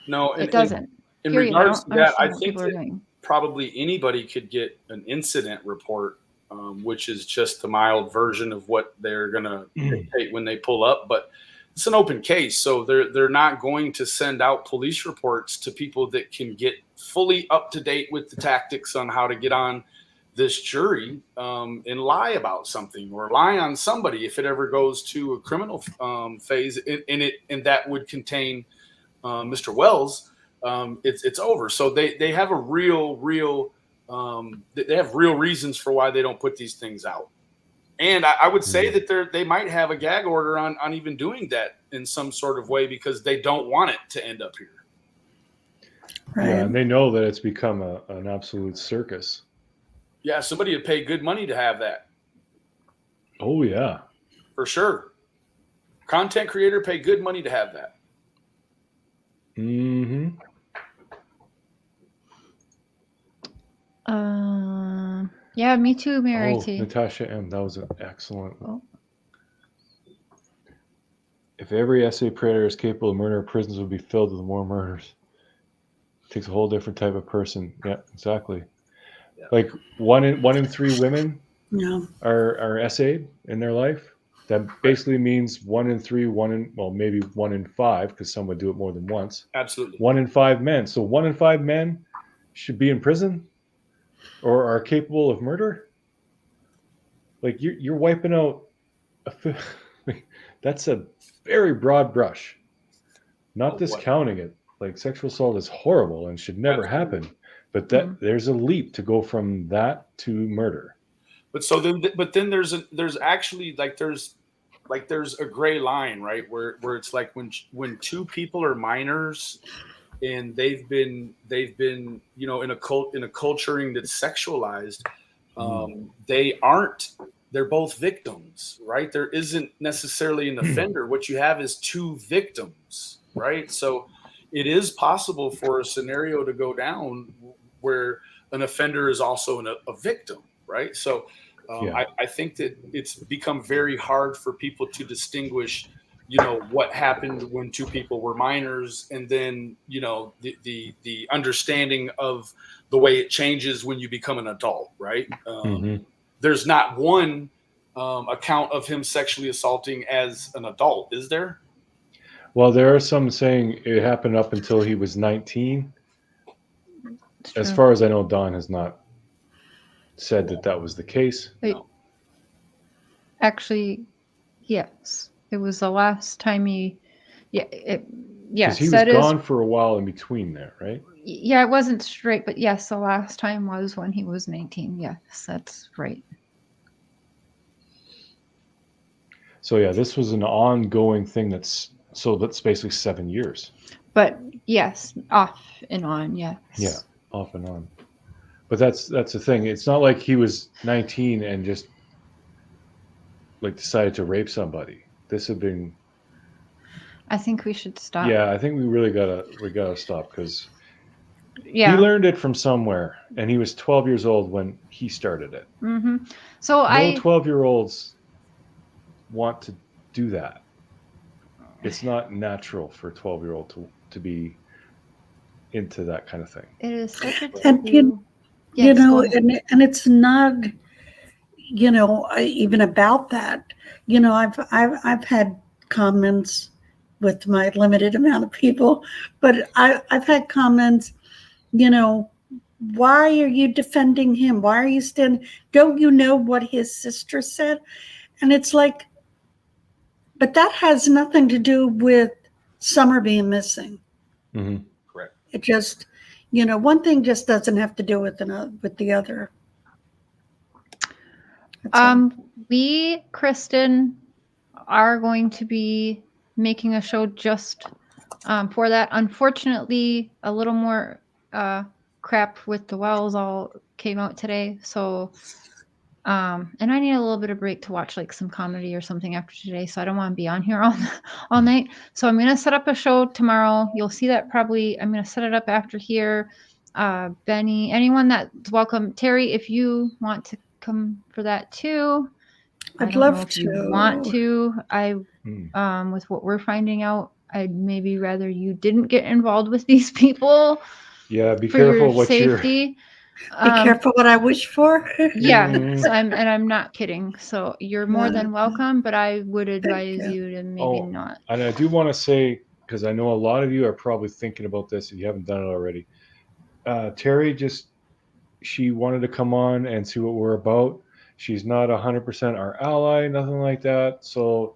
No, It doesn't. in Period. I regards don't to that, I understand what think people are that doing. probably anybody could get an incident report, which is just the mild version of what they're going to dictate when they pull up. But it's an open case, so they're not going to send out police reports to people that can get fully up to date with the tactics on how to get on this jury and lie about something or lie on somebody if it ever goes to a criminal phase, and that would contain Mr. Wells. It's over. So they have a real they have real reasons for why they don't put these things out. And I would say that they might have a gag order on even doing that in some sort of way because they don't want it to end up here. Right. Yeah, and they know that it's become an absolute circus. Yeah, somebody would pay good money to have that. Oh, yeah. For sure. Content creator pay good money to have that. Mm-hmm. Yeah, me too, Mary T. Natasha M. That was an excellent. Oh. If every SA predator is capable of murder, prisons would be filled with more murders. It takes a whole different type of person. Yeah, exactly. Yeah. Like one in 3 women are SA'd in their life. That basically means 1 in 3, maybe 1 in 5, because some would do it more than once. Absolutely. 1 in 5 men. So 1 in 5 men should be in prison or are capable of murder. Like you're wiping out that's a very broad brush. Not discounting it. Like sexual assault is horrible and should never happen. But there's a leap to go from that to murder. But then there's actually there's a gray line, right? Where it's like when 2 people are minors and they've been in a culturing that's sexualized, they're both victims, right? There isn't necessarily an offender. What you have is 2 victims, right? So it is possible for a scenario to go down where an offender is also a victim, right? So I think that it's become very hard for people to distinguish, what happened when 2 people were minors, and then the understanding of the way it changes when you become an adult, right? There's not one account of him sexually assaulting as an adult, is there? Well, there are some saying it happened up until he was 19. As far as I know, Don has not said that was the case. No. Actually, yes. It was the last time he... Because he was gone for a while in between there, right? Yeah, it wasn't straight, but yes, the last time was when he was 19. Yes, that's right. So yeah, this was an ongoing thing that's basically 7 years. But yes, off and on, yes. Yeah, off and on. But that's the thing. It's not like he was 19 and just decided to rape somebody. This had been... I think we should stop. Yeah, I think we really gotta stop because he Yeah. learned it from somewhere, and he was 12 years old when he started it. Mm-hmm. So no 12-year-olds want to do that. It's not natural for a 12-year-old to be into that kind of thing. It is such a taboo. And it's not, even about that. I've had comments with my limited amount of people, but I've had comments, why are you defending him? Why are you standing? Don't you know what his sister said? And it's like, but that has nothing to do with Summer being missing. Mm-hmm. Correct. It just, one thing just doesn't have to do with the other. We, Kristen, are going to be making a show just for that. Unfortunately, a little more crap with the wells all came out today. So, and I need a little bit of break to watch like some comedy or something after today. So I don't want to be on here all night. So I'm going to set up a show tomorrow. You'll see that probably. I'm going to set it up after here. Benny, anyone that's welcome. Terry, if you want to come for that too. I I'd don't know love if you want to. to. With what we're finding out, I'd maybe rather you didn't get involved with these people Yeah, be for your careful what you're. safety. Be careful what I wish for. Yeah, Mm. so I'm not kidding. So you're more than welcome, but I would advise you. you to maybe not. And I do want to say, because I know a lot of you are probably thinking about this if you haven't done it already. Terry she wanted to come on and see what we're about. She's not 100% our ally, nothing like that. So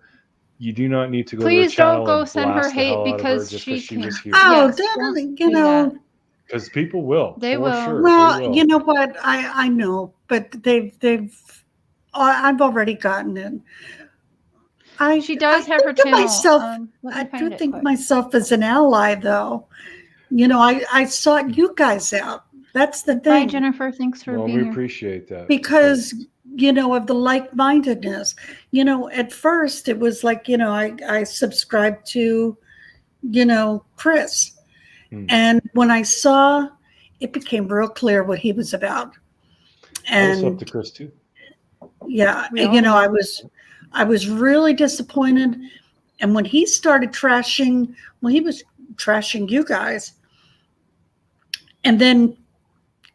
you do not need to go Please to her don't channel go and send her blast the hate hell out of her because just she because she was can't. here. Oh, Yes, don't then, do that. Because people will. They for will. Sure, well, they will. you know what? I know, but I've already gotten it. She does have her think of channel. myself. Let me I find do it think quick. myself as an ally, though. You know, I sought you guys out. That's the Bye, thing. Jennifer. Thanks for Well, being we here. appreciate that. Because, you know, of the like-mindedness. You know, at first it was like, you know, I subscribed to, you know, Chris. And when I saw, it became real clear what he was about. I was up And to Chris too. yeah, We all you know, were. I was really disappointed. And when he started trashing, well, he was trashing you guys, and then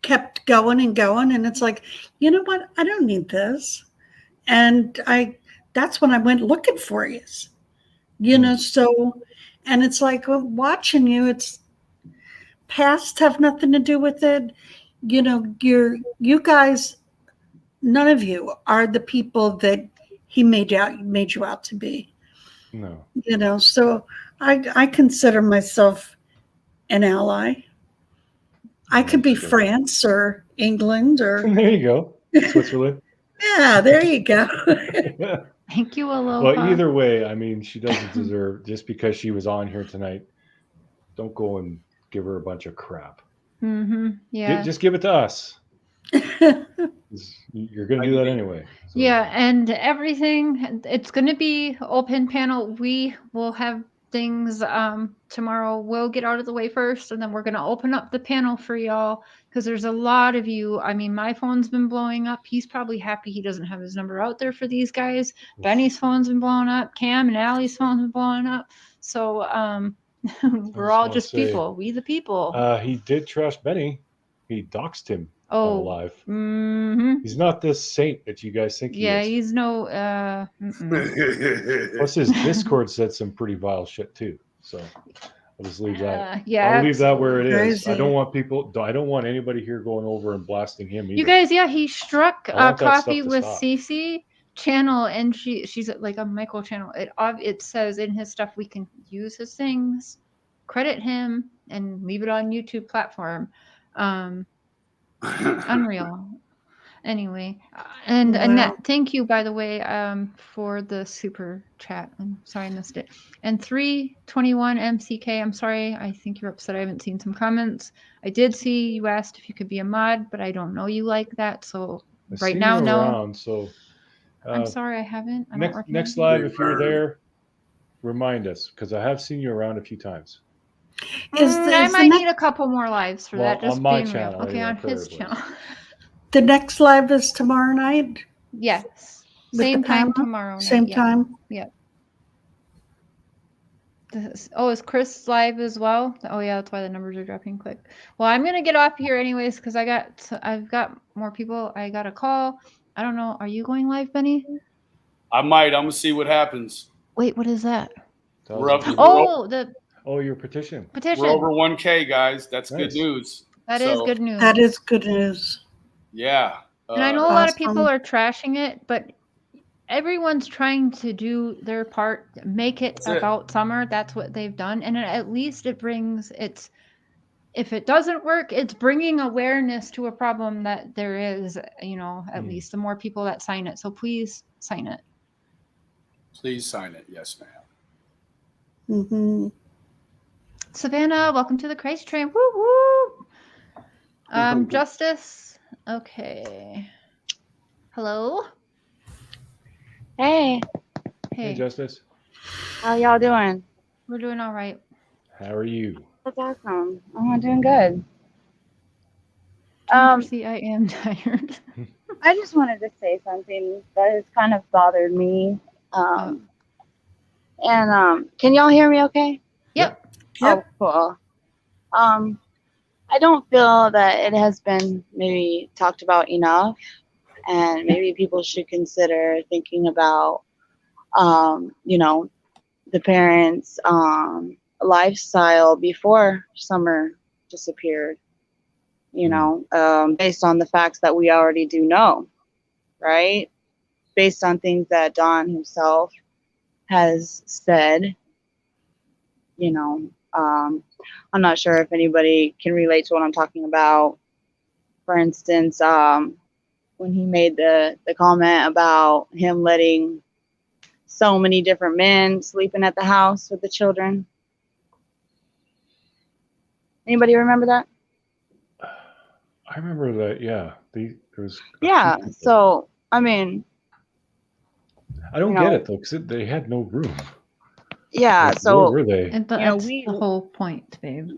kept going and going. And it's like, you know what? I don't need this. And that's when I went looking for you, you know, so, and it's like, well, watching you, it's past have nothing to do with it. You know, you guys, none of you are the people that he made you out to be. No. You know, so I consider myself an ally. I could be France or England or there you go. Switzerland. yeah, there you go. Thank you, Aloha. Well, either way, I mean, she doesn't deserve, just because she was on here tonight, don't go and give her a bunch of crap. Yeah. Just give it to us. You're going to do that anyway. So. Yeah, and everything, it's going to be open panel. We will have things tomorrow. We'll get out of the way first, and then we're going to open up the panel for y'all because there's a lot of you. I mean, my phone's been blowing up. He's probably happy he doesn't have his number out there for these guys. Benny's phone's been blowing up. Cam and Allie's phone's been blowing up. So we're all just people. We the people. He did trash Benny. He doxed him on live. He's not this saint that you guys think he is. Yeah, he's no. Plus, his Discord said some pretty vile shit too. So I'll just leave that. Yeah, I'll leave that where it is. Crazy. I don't want anybody here going over and blasting him either. You guys, yeah, he struck Coffee with stop. Cece channel, and she's like a Michael channel. It says in his stuff we can use his things, credit him, and leave it on YouTube platform. Unreal. Anyway, and Wow. Annette, thank you, by the way, for the super chat. I'm sorry I missed it. And 321 MCK, I'm sorry. I think you're upset I haven't seen some comments. I did see you asked if you could be a mod, but I don't know you like that. So right now, no. Around, so I'm sorry I haven't. Next live, if you're there, remind us, because I have seen you around a few times. I might need a couple more lives for that. Just on my being channel, real. Okay, anyway, on his channel. The next live is tomorrow night? Yes. With Same the time panel? tomorrow night. Same time? Yep. Is Chris live as well? Oh yeah, that's why the numbers are dropping quick. Well, I'm gonna get off here anyways because I've got more people. I got a call. I don't know. Are you going live, Benny? I might. I'm gonna see what happens. Wait, what is that? Your petition. We're over 1K, guys. That's nice. Good news. That is good news. That is good news. Yeah. And I know a lot of people are trashing it, but everyone's trying to do their part, make it about summer. That's what they've done. And at least if it doesn't work, it's bringing awareness to a problem that there is, at least the more people that sign it. So please sign it. Please sign it. Yes, ma'am. Mm-hmm. Savannah, welcome to the Crazy Train. Woo woo. Justice. Okay. Hello. Hey, Hey, Hey, Justice. how y'all doing? we're doing all right. How are you? That's awesome. I'm doing good. Democracy, I am tired. I just wanted to say something that has kind of bothered me. Can y'all hear me okay? Yep. Yep. Oh, cool. I don't feel that it has been maybe talked about enough, and maybe people should consider thinking about, the parents' lifestyle before Summer disappeared. Based on the facts that we already do know, right? Based on things that Don himself has said, I'm not sure if anybody can relate to what I'm talking about. For instance, when he made the comment about him letting so many different men sleeping at the house with the children. Anybody remember that? I remember that. Yeah, there was. Yeah. So, I mean, I don't get it though, because they had no room. yeah. Like, So, where were they? And that's the whole point, babe.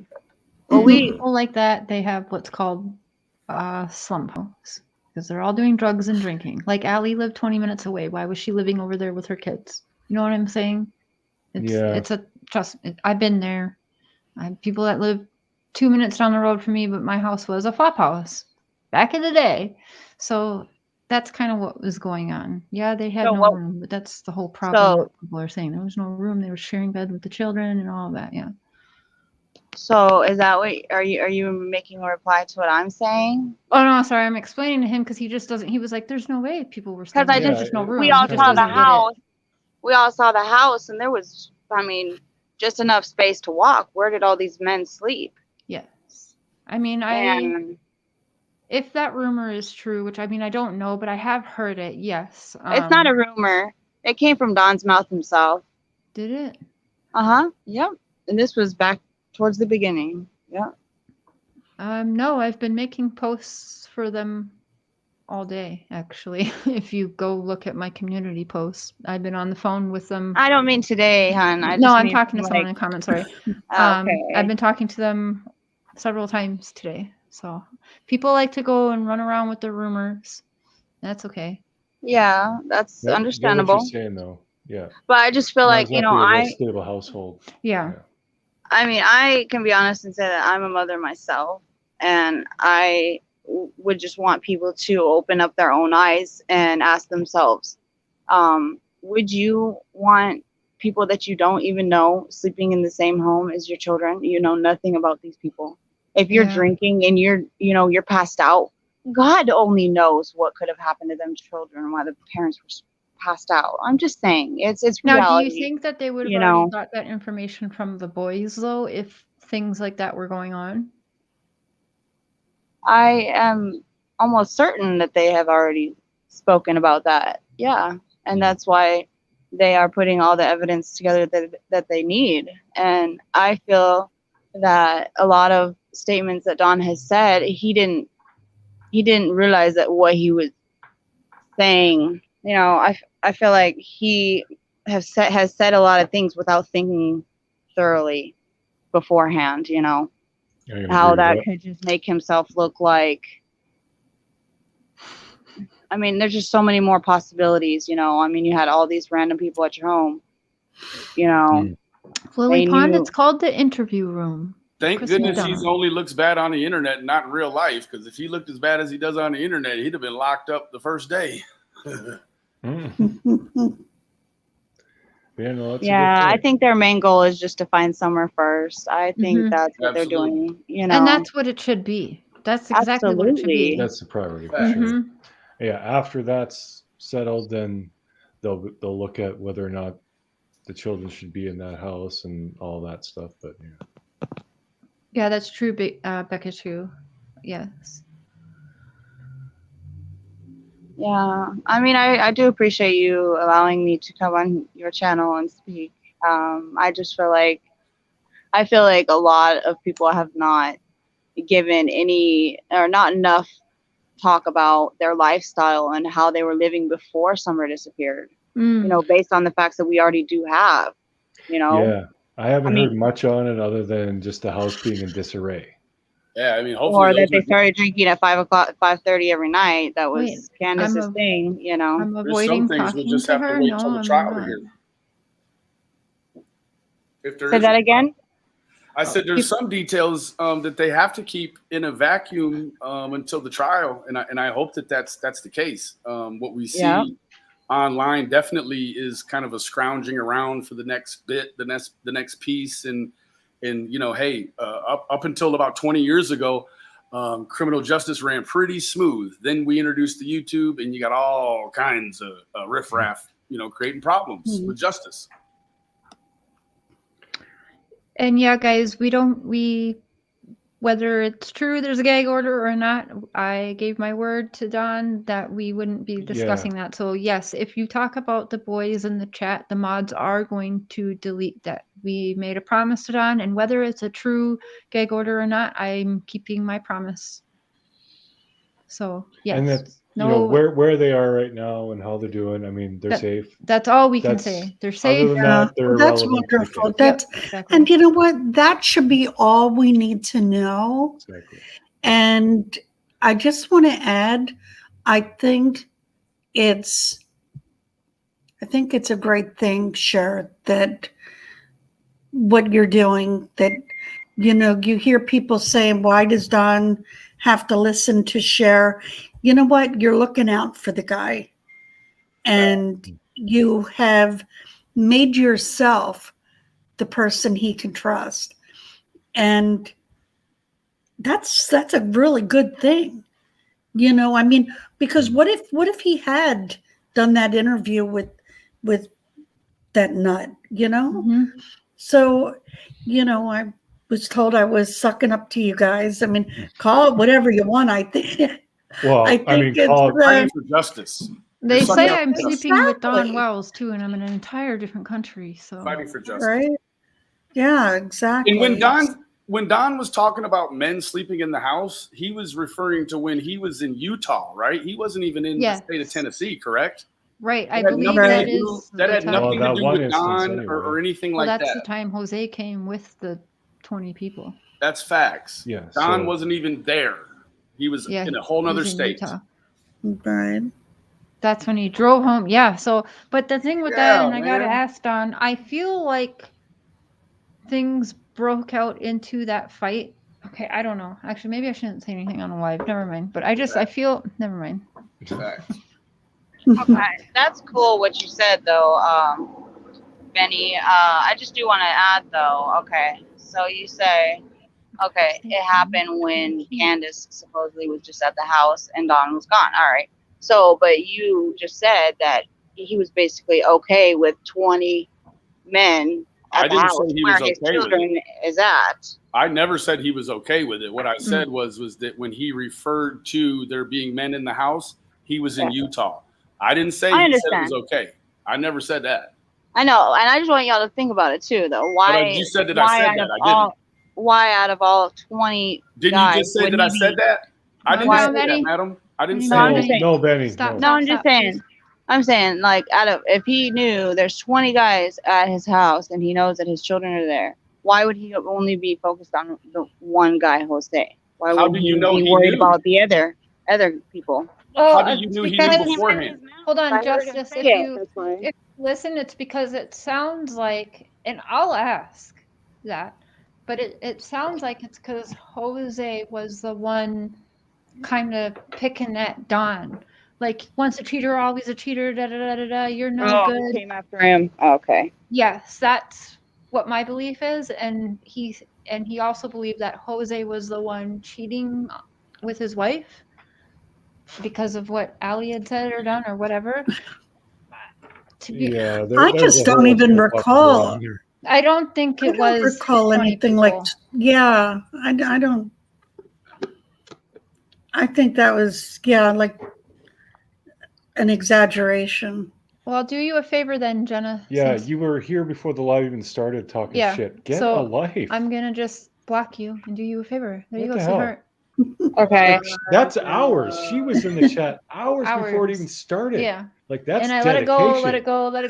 Well, People like that, they have what's called slump homes because they're all doing drugs and drinking. Like Allie lived 20 minutes away. Why was she living over there with her kids? You know what I'm saying? It's a trust. I've been there. I have people that live 2 minutes down the road from me, but my house was a flop house back in the day. So that's kind of what was going on. Yeah, they had no room, but that's the whole problem. What people are saying, there was no room. They were sharing bed with the children and all of that. Yeah. So is that what are you making a reply to what I'm saying? Oh no, sorry, I'm explaining to him because he just doesn't. He was like, "There's no way people were staying. Because There's just no room." we all He just saw the doesn't get it. house. We all saw the house, and there was, I mean, just enough space to walk. Where did all these men sleep? Yes, I mean, if that rumor is true, which I mean, I don't know, but I have heard it. Yes, it's not a rumor. It came from Don's mouth himself. Did it? Yep. And this was back towards the beginning. Yeah. No, I've been making posts for them all day, actually. If you go look at my community posts, I've been on the phone with them. I don't mean today, hon. I'm talking to someone in comments. Sorry. Okay. I've been talking to them several times today. So people like to go and run around with their rumors. That's okay. Yeah, that's understandable. Get what you're saying, though. Yeah. But I just feel like, a less stable household. Yeah. I mean, I can be honest and say that I'm a mother myself, and I would just want people to open up their own eyes and ask themselves, would you want people that you don't even know sleeping in the same home as your children? You know nothing about these people. If you're drinking and you're passed out, God only knows what could have happened to them children while the parents were passed out. I'm just saying, it's reality. Now, do you think that they would have already got that information from the boys, though, if things like that were going on? I am almost certain that they have already spoken about that. Yeah. And that's why they are putting all the evidence together that they need. And I feel that a lot of statements that Don has said, he didn't realize that what he was saying. I feel like he has said a lot of things without thinking thoroughly beforehand, how that could just make himself look like, I mean, there's just so many more possibilities, I mean, you had all these random people at your home, Lily Pond, it's called the interview room. Thank goodness he only looks bad on the internet and not in real life, because if he looked as bad as he does on the internet, he'd have been locked up the first day. I think their main goal is just to find Summer first. I think that's what they're doing, And that's what it should be. That's exactly what it should be. That's the priority for sure. Yeah, after that's settled, then they'll look at whether or not the children should be in that house and all that stuff. But yeah, that's true, Becca, too. Yes. Yeah, I mean, I do appreciate you allowing me to come on your channel and speak. I just feel like a lot of people have not given any or not enough talk about their lifestyle and how they were living before Summer disappeared. You know, based on the facts that we already do have. You know, Yeah, I haven't I mean- heard much on it other than just the house being in disarray. Yeah, I mean, hopefully or that those they are, started drinking at 5:00, 5:30 every night. That was Wait, Candace's I'm a- thing. You know, I'm there's some avoiding things we'll talking just to have to her. wait No, till the I'm trial to not. hear. If there say is that a again. I said there's some details that they have to keep in a vacuum until the trial, and I hope that that's the case. What we see Yeah. online definitely is kind of a scrounging around for the next bit, the next piece, and you know, hey, up until about 20 years ago, criminal justice ran pretty smooth. Then we introduced the YouTube, and you got all kinds of riffraff, you know, creating problems with justice. And yeah, guys, whether it's true there's a gag order or not, I gave my word to Don that we wouldn't be discussing that. So yes, if you talk about the boys in the chat, the mods are going to delete that. We made a promise to Don, and whether it's a true gag order or not, I'm keeping my promise. So yes. And that's you know where they are right now and how they're doing. I mean, they're safe. That's all we can say. They're safe. Other than that, they're that's irrelevant to the wonderful. case. That's exactly. and you know what? That should be all we need to know. Exactly. And I just want to add, I think it's a great thing, Cher, that what you're doing, that you know, you hear people saying, why does Don have to listen to Cher? You know what? You're looking out for the guy. And you have made yourself the person he can trust. And that's a really good thing. You know, I mean, because what if he had done that interview with that nut, you know? Mhm. So, you know, I was told I was sucking up to you guys. I mean, call it whatever you want. I think Well, I think it's Fighting for justice. They You're say sucking up I'm to justice. sleeping with Don Exactly. Wells too, and I'm in an entire different country. So Fighting for justice. right. Yeah, exactly. And when Don was talking about men sleeping in the house, he was referring to when he was in Utah, right? He wasn't even in the state of Tennessee, correct? right, I That had believe nothing that to do- is that had the nothing time. to do one with instance Don anyway. or anything Well, like that's that. the time Jose came with the 20 people. That's facts. Yeah, Don so- wasn't even there. He was Yeah, in a whole he nother was in state. Utah. Right. That's when he drove home. Yeah. So, but the thing with that, Yeah, and I gotta man. ask Don, I feel like things broke out into that fight. Okay, I don't know. Actually, maybe I shouldn't say anything on live. Never mind. But I feel. Never mind. Facts. Okay, that's cool what you said though, Benny. I just do want to add though. Okay, so you say, okay, it happened when Candace supposedly was just at the house and Don was gone. All right. So, but you just said that he was basically okay with 20 men I at the didn't house say he where was his okay with it. children is at. I never said he was okay with it. What I said was that when he referred to there being men in the house, he was in Utah. I didn't say I he said it understand. was okay. I never said that. I know, and I just want y'all to think about it too, though. Why? you said that why I said out that. of I didn't. all, Why out of all 20 Didn't guys you just say would that he I said be- that? I didn't Why, say Benny? that, madam. I didn't Benny, say No, I'm that. just saying. No, Benny. Stop. No. No, I'm just saying. I'm saying, like, if he knew there's 20 guys at his house and he knows that his children are there, why would he only be focused on the one guy, Jose? Why How would do he you know be he worried knew? about the other people? How do you knew he knew because beforehand? hold I on, heard him Justice. say If it, you that's why. if you listen, it's because it sounds like, and I'll ask that, but it sounds like it's because Jose was the one kind of picking at Don. Like, once a cheater, always a cheater, da da da da da, you're no He good. came after him. Okay. Yes, that's what my belief is. And he also believed that Jose was the one cheating with his wife because of what Ali had said or done or whatever. Yeah, I there's just a don't whole even soap opera recall. going there. I don't think I it don't was recall 20 anything people. like. Yeah, I don't. I think that was like an exaggeration. Well, I'll do you a favor then, Jenna. Yeah, since- you were here before the live even started talking Yeah, shit. Get so a life. I'm gonna just block you and do you a favor. There you What go, the hell? sweetheart. Okay. That's hours. She was in the chat hours before it Hours. even started. Yeah. Like that's And I dedication. let it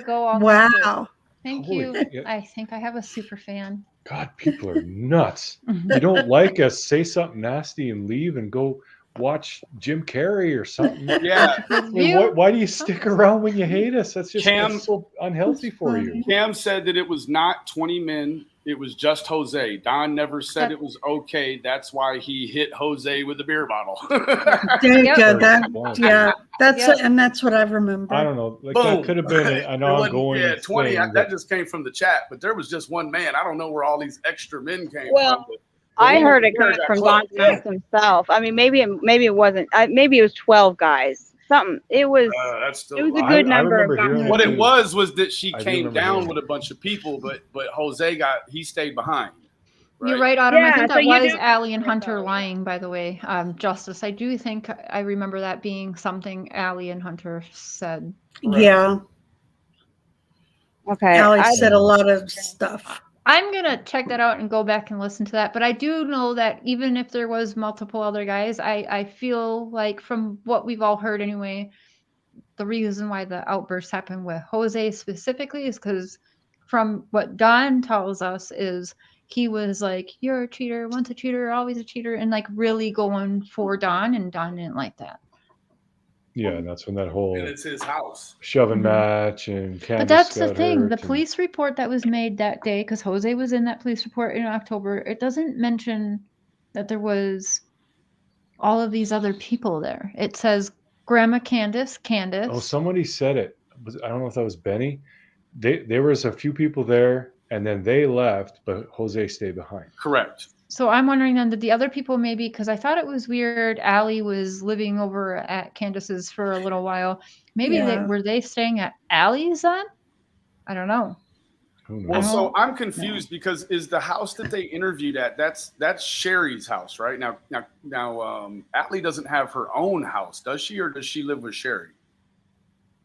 go all night. Good. Wow. Thank Holy you. shit. I think I have a super fan. God, people are nuts. You don't like us, say something nasty and leave and go watch Jim Carrey or something. Yeah, With I mean, you? why do you stick around when you hate us? That's just Cam- that's so unhealthy for you. Cam said that it was not 20 men. It was just Jose. Don never said it was okay. That's why he hit Jose with a beer bottle. There you Yep. go. That's Yeah, that's Yep. and that's what I remember. I don't know. Like Boom. that could have been an There wasn't- ongoing yeah, 20. thing. That just came from the chat, but there was just one man. I don't know where all these extra men came Well, from. I heard it Beer coming got from close. Don's mouth himself. I mean, maybe it wasn't. Maybe it was 12 guys. Something. It was. That's still It was a I good number. remember of guys. hearing What too. it was that she I do came remember down hearing with a bunch of people, but Jose he stayed behind. You're right, Autumn. I Yeah, think so that you was do Allie and remember Hunter that. lying, by the way. Justice. I do think I remember that being something Allie and Hunter said. Yeah, Okay. Allie I- said a lot of stuff. I'm gonna check that out and go back and listen to that. But I do know that even if there was multiple other guys, I feel like from what we've all heard anyway, the reason why the outburst happened with Jose specifically is because from what Don tells us is he was like, "You're a cheater, once a cheater, always a cheater," and like really going for Don, and Don didn't like that. Yeah, and that's when that whole And it's his house. shoving Mhm. match and Candace But that's the got thing. hurt The and- police report that was made that day, because Jose was in that police report in October, it doesn't mention that there was all of these other people there. It says Grandma Candace. Oh, somebody said it. I don't know if that was Benny. There was a few people there, and then they left, but Jose stayed behind. Correct. So I'm wondering then, did the other people maybe, because I thought it was weird, Allie was living over at Candace's for a little while. Maybe Yeah. were they staying at Allie's then? I don't know. Who knows? Well, I so don't- I'm confused because is the house that they interviewed at that's Sherry's house, right? Now, Atlee doesn't have her own house, does she, or does she live with Sherry?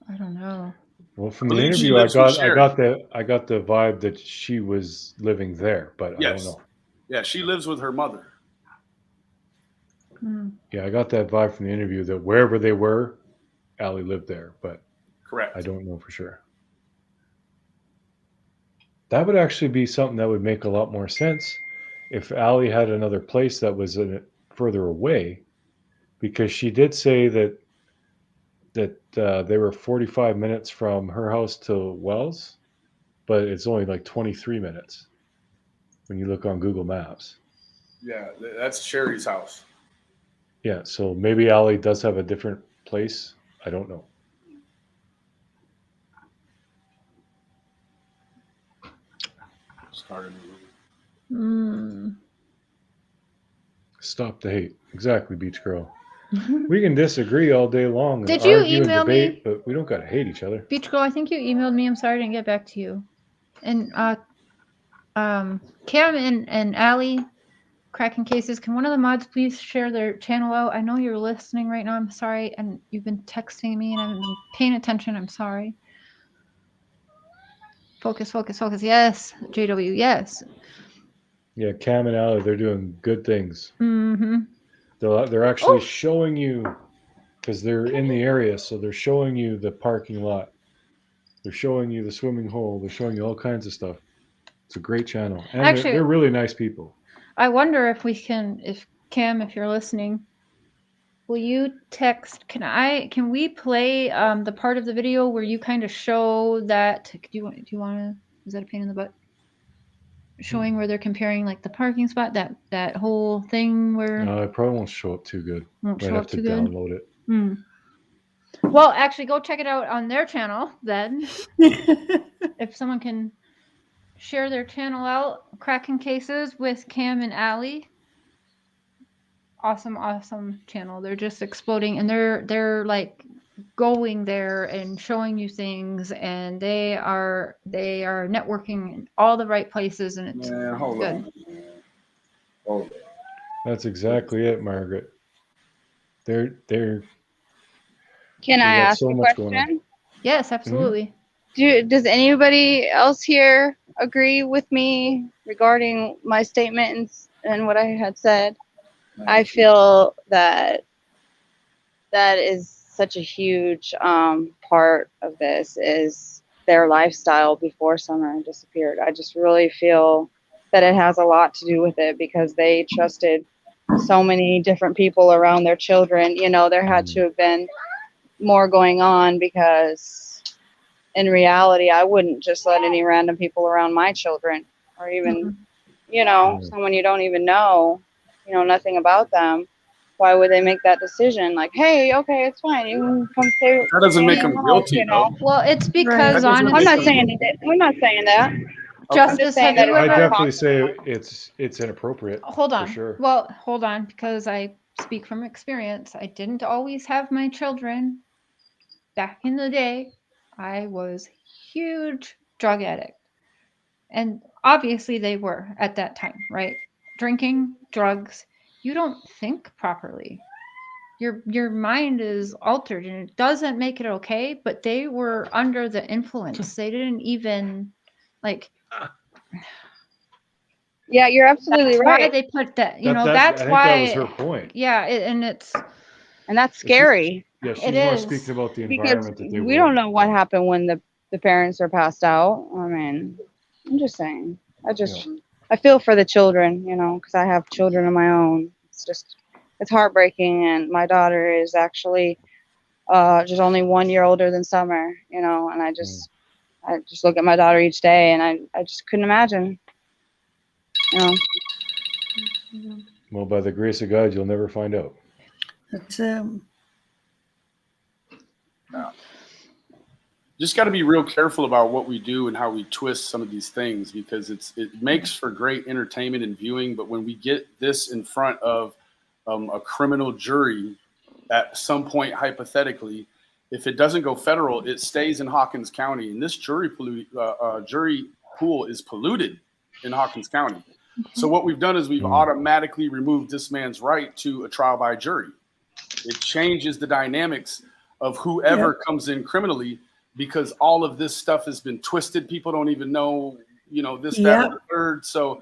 I don't know. Well, from I the believe she interview, I lives with got Sherry. I got the vibe that she was living there, but I Yes. don't know. Yeah, she lives with her mother. Hmm. Yeah, I got that vibe from the interview that wherever they were, Allie lived there, but Correct. I don't know for sure. That would actually be something that would make a lot more sense if Allie had another place that was further away, because she did say that they were 45 minutes from her house to Wells, but it's only like 23 minutes when you look on Google Maps. Yeah, that's Sherry's house. Yeah, so maybe Allie does have a different place. I don't know. Started. Hmm. Stop the hate. Exactly, Beach Girl. We can disagree all day long and Did you argue and email debate, me? but we don't got to hate each other. Beach Girl, I think you emailed me. I'm sorry I didn't get back to you. And Cam and Allie, Cracking Cases, can one of the mods please share their channel out? I know you're listening right now. I'm sorry. And you've been texting me and I haven't been paying attention. I'm sorry. Focus, focus, focus. Yes. JW, yes. Yeah, Cam and Allie, they're doing good things. Mm-hmm. They're actually Oh. showing you, because they're in the area, so they're showing you the parking lot. They're showing you the swimming hole. They're showing you all kinds of stuff. It's a great channel. And Actually- they're really nice people. I wonder if we can, if Cam, if you're listening, will you text, can we play the part of the video where you kind of show that, do you want to, is that a pain in the butt? Showing where they're comparing like the parking spot, that whole thing where It probably won't show up too good. won't Might show have up to too good. download it. Hmm. Well, actually go check it out on their channel then. If someone can share their channel out, Cracking Cases with Cam and Allie. Awesome channel. They're just exploding and they're like going there and showing you things, and they are networking in all the right places, and it's Man, hold good. on. Hold on. That's exactly it, Margaret. They're Can I got ask so a much going on. question? Yes, absolutely. Does anybody else here agree with me regarding my statement and what I had said? I feel that that is such a huge part of this is their lifestyle before Summer disappeared. I just really feel that it has a lot to do with it because they trusted so many different people around their children. You know, there had to have been more going on because in reality, I wouldn't just let any random people around my children or even, you know, someone you don't even know, you know, nothing about them. Why would they make that decision? Like, hey, okay, it's fine. You can come stay. That doesn't make in them the house, guilty, you know. though. Well, it's Right. because That doesn't I'm make not them saying guilty. that. I'm not saying that. Okay. I'm just Justice, saying have that you I it's ever? definitely say possible. it's inappropriate. Hold on. For sure. Well, hold on, because I speak from experience. I didn't always have my children. Back in the day, I was huge drug addict. And obviously they were at that time, right? Drinking, drugs. You don't think properly. Your mind is altered and it doesn't make it okay, but they were under the influence. They didn't even like Yeah, you're absolutely that's why right, they put that, you know, I that's think why that was her point. yeah, and it's and that's She- scary Yeah, she's It more is. speaking about the because environment that they we were don't in. know what happened when the parents are passed out. I mean, I'm just saying. I feel for the children, you know, because I have children of my own. It's heartbreaking, and my daughter is actually just only 1 year older than Summer, you know, and I just look at my daughter each day, and I just couldn't imagine, you know. Well, by the grace of God, you'll never find out. It's Just got to be real careful about what we do and how we twist some of these things because it makes for great entertainment and viewing. But when we get this in front of a criminal jury at some point, hypothetically, if it doesn't go federal, it stays in Hawkins County. And this jury pool is polluted in Hawkins County. So what we've done is we've automatically removed this man's right to a trial by jury. It changes the dynamics of whoever comes in criminally because all of this stuff has been twisted. People don't even know, you know, this, that, or the third. So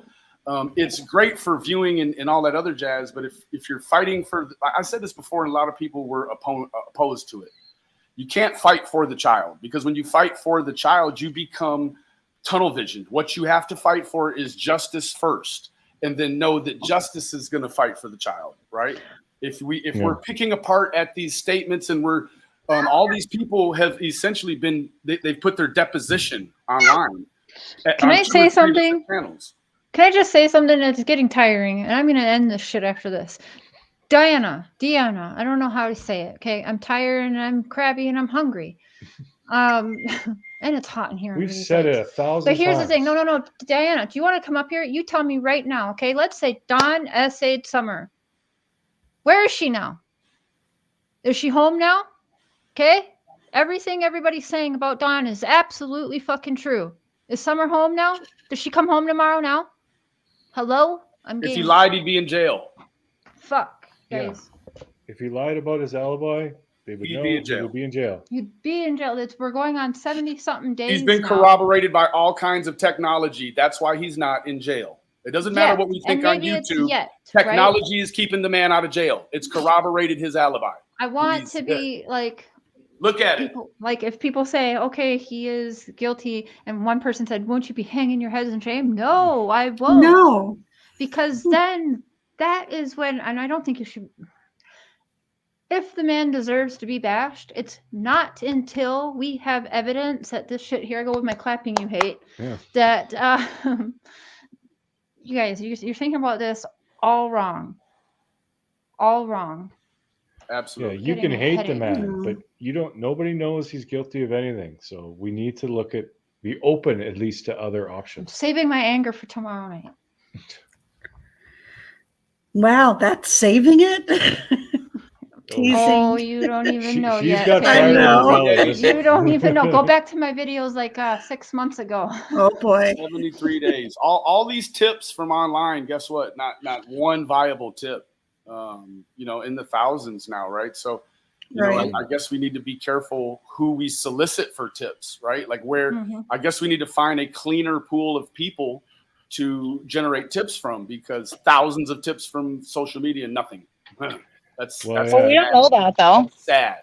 it's great for viewing and all that other jazz. But if you're fighting for, I said this before, and a lot of people were opposed to it. You can't fight for the child because when you fight for the child, you become tunnel vision. What you have to fight for is justice first, and then know that justice is going to fight for the child, right? If we're picking apart at these statements and we're all these people have essentially been they've put their deposition online. Can I say something? Channels. Can I just say something that's getting tiring? And I'm going to end this shit after this. Deanna, I don't know how to say it. Okay, I'm tired and I'm crabby and I'm hungry. And it's hot in here. We've said it 1,000 times. But here's the thing. No. Diana, do you want to come up here? You tell me right now, okay? Let's say Dawn essayed Summer. Where is she now? Is she home now? Okay? Everything everybody's saying about Dawn is absolutely fucking true. Is Summer home now? Does she come home tomorrow now? Hello? If he lied, he'd be in jail. Fuck, guys. Yeah. If he lied about his alibi, they would know he would be in jail. You'd be in jail. We're going on 70-something days. He's been corroborated by all kinds of technology. That's why he's not in jail. It doesn't matter what we think on YouTube. Technology is keeping the man out of jail. It's corroborated his alibi. I want to be like, look at people, like if people say, okay, he is guilty, and one person said, won't you be hanging your heads in shame? No, I won't. No. Because then that is when, and I don't think you should, if the man deserves to be bashed, it's not until we have evidence that this shit, here I go with my clapping you hate, that you guys, you're thinking about this all wrong. All wrong. Absolutely. Yeah, you can hate the man, but nobody knows he's guilty of anything. So we need to be open at least to other options. I'm saving my anger for tomorrow night. Wow, that's saving it? Oh, you don't even know yet. Got I know. You don't even know. Go back to my videos like 6 months ago. Oh boy. 73 days. All these tips from online, guess what? Not one viable tip. In the thousands now, right? So You know, Right. I guess we need to be careful who we solicit for tips, right? Like where Mhm. I guess we need to find a cleaner pool of people to generate tips from, because thousands of tips from social media, nothing. That's Well, Well, we yeah. don't know that though. sad.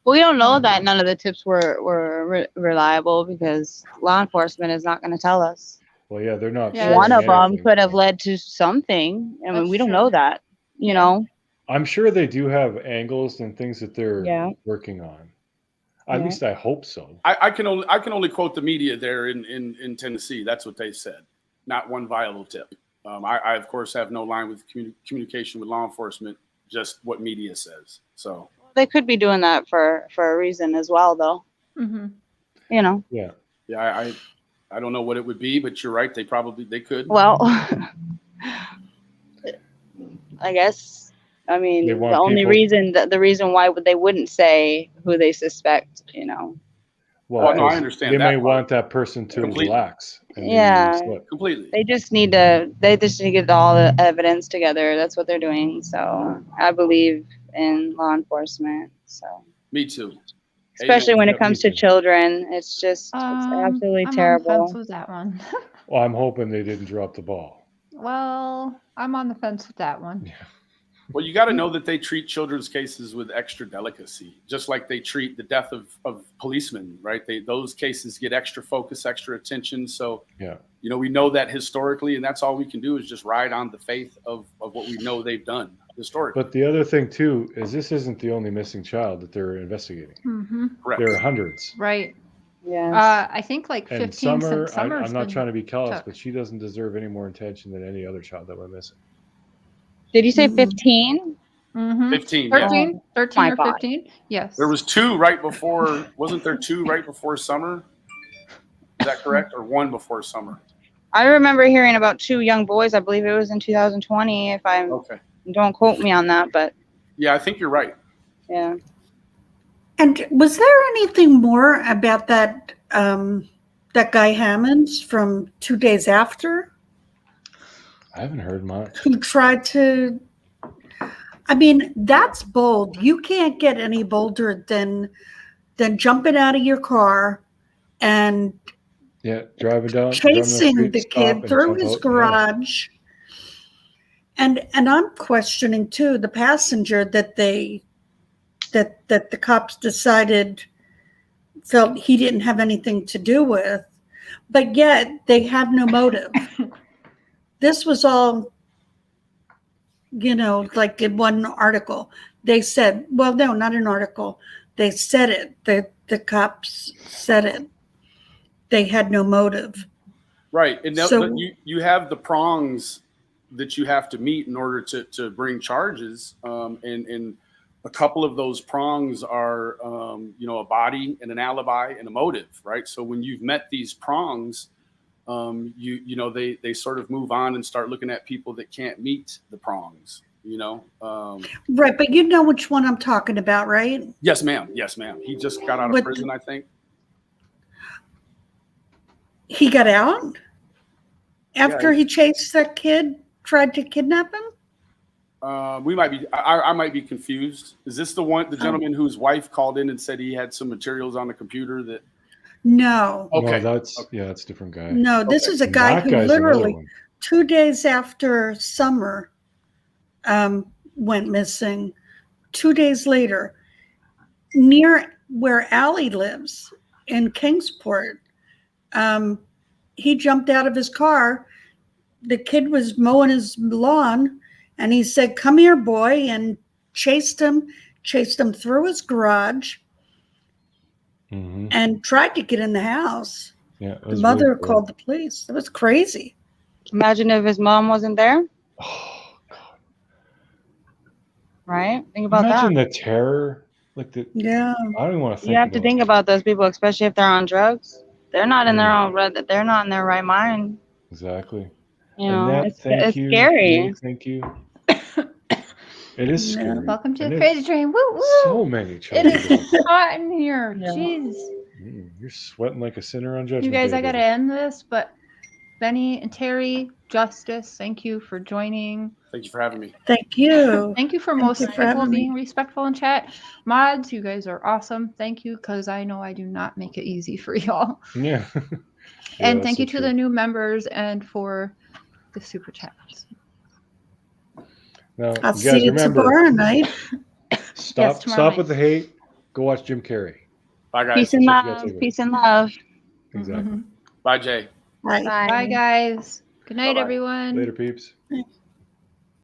We don't know that none of the tips were reliable because law enforcement is not going to tell us. Well, yeah, they're not. Yeah, One that's of sharing them anything, could have so. led to something. I mean, That's we don't true. know that, you Yeah. know? I'm sure they do have angles and things that they're Yeah. working on. At Yeah. least I hope so. I can only quote the media there in Tennessee. That's what they said. Not one viable tip. I of course have no line with communication with law enforcement. Just what media says. So They could be doing that for a reason as well, though. Mhm. You know? Yeah. yeah, I don't know what it would be, but you're right. They could. Well, I guess. I mean, They the want only people- reason the reason why they wouldn't say who they suspect, you know. Well, no, I 'cause understand they that may part. want that person to Completely. relax. And maybe Yeah. slip. Completely. They just need to get all the evidence together. That's what they're doing. So I believe in law enforcement. So Me too. especially Amen. when Yeah, it comes me to too. children, it's just it's absolutely I'm on the fence terrible. with that one. Well, I'm hoping they didn't drop the ball. Well, I'm on the fence with that one. Yeah. Well, you got to know that they treat children's cases with extra delicacy, just like they treat the death of policemen, right? Those cases get extra focus, extra attention. So, Yeah. you know, we know that historically, and that's all we can do is just ride on the faith of what we know they've done historically. But the other thing too is this isn't the only missing child that they're investigating. Mm-hmm. Correct. There are hundreds. Right. Yes. I think like And 15 Summer, since Summer's I'm not been trying to be callous, took. but she doesn't deserve any more attention than any other child that went missing. Did you say Mhm. 15? Mm-hmm. 15, yeah. 13, 13 my or God. 15. Yes. There was two right before, wasn't there two right before summer? Is that correct? Or one before summer? I remember hearing about 2 young boys. I believe it was in 2020. If I Okay. don't quote me on that, but Yeah, I think you're right. yeah. And was there anything more about that that guy Hammonds from 2 days after, I haven't heard much. who tried to? I mean, that's bold. You can't get any bolder than jumping out of your car and Yeah, driving down chasing street, the stop kid and through jump his out. Yeah. garage. And I'm questioning too the passenger that the cops decided felt he didn't have anything to do with, but yet they have no motive. This was all, you know, like in one article. They said, well, no, not an article. They said it. The cops said it. They had no motive. Right. And So- you have the prongs that you have to meet in order to bring charges. And a couple of those prongs are, you know, a body and an alibi and a motive, right? So when you've met these prongs, you know, they sort of move on and start looking at people that can't meet the prongs, you know? Right, but you know which one I'm talking about, right? Yes, ma'am. Yes, ma'am. He just got out of But- prison, I think. He got out after he chased that kid, tried to kidnap him. We might be. I might be confused. Is this the gentleman whose wife called in and said he had some materials on the computer that? No, Okay. No, that's a different guy. no, this Okay. is a guy That who guy's another literally one. 2 days after Summer went missing. 2 days later, near where Allie lives in Kingsport, he jumped out of his car. The kid was mowing his lawn, and he said, "Come here, boy," and chased him through his garage, Mm-hmm. and tried to get in the house. Yeah, it The was mother really cool. called the police. It was crazy. Imagine if his mom wasn't there, Oh, God. right? Think about Imagine that. the terror. Like the. Yeah. I don't even want to think. You have to think about those people, especially if they're on drugs. They're not in their own. They're not in their right mind. Exactly. You know, Annette, it's thank you. scary. Lou, thank you. It is Yeah. scary. Welcome to And the it's crazy train. Woo woo. So many It children. is hot in here. Yeah. Jeez. You're sweating like a sinner on Judgment You guys, Day, I gotta baby. end this, but Benny and Terry, Justice, thank you for joining. Thank you for having me. Thank you. Thank you for Thank most you for people having me. being respectful in chat. Mods, you guys are awesome. Thank you, because I know I do not make it easy for y'all. Yeah. And that's thank so you to true. the new members and for the super chats. Now, I'll you see guys you remember, tomorrow night. Yes, tomorrow stop night. with the hate. Go watch Jim Carrey. Bye, guys. Peace and That's what you gotta love. take away. Peace and love. Exactly. Mhm. Bye, Jay. Bye. Bye, guys. Good night, Bye-bye. everyone. Later, peeps.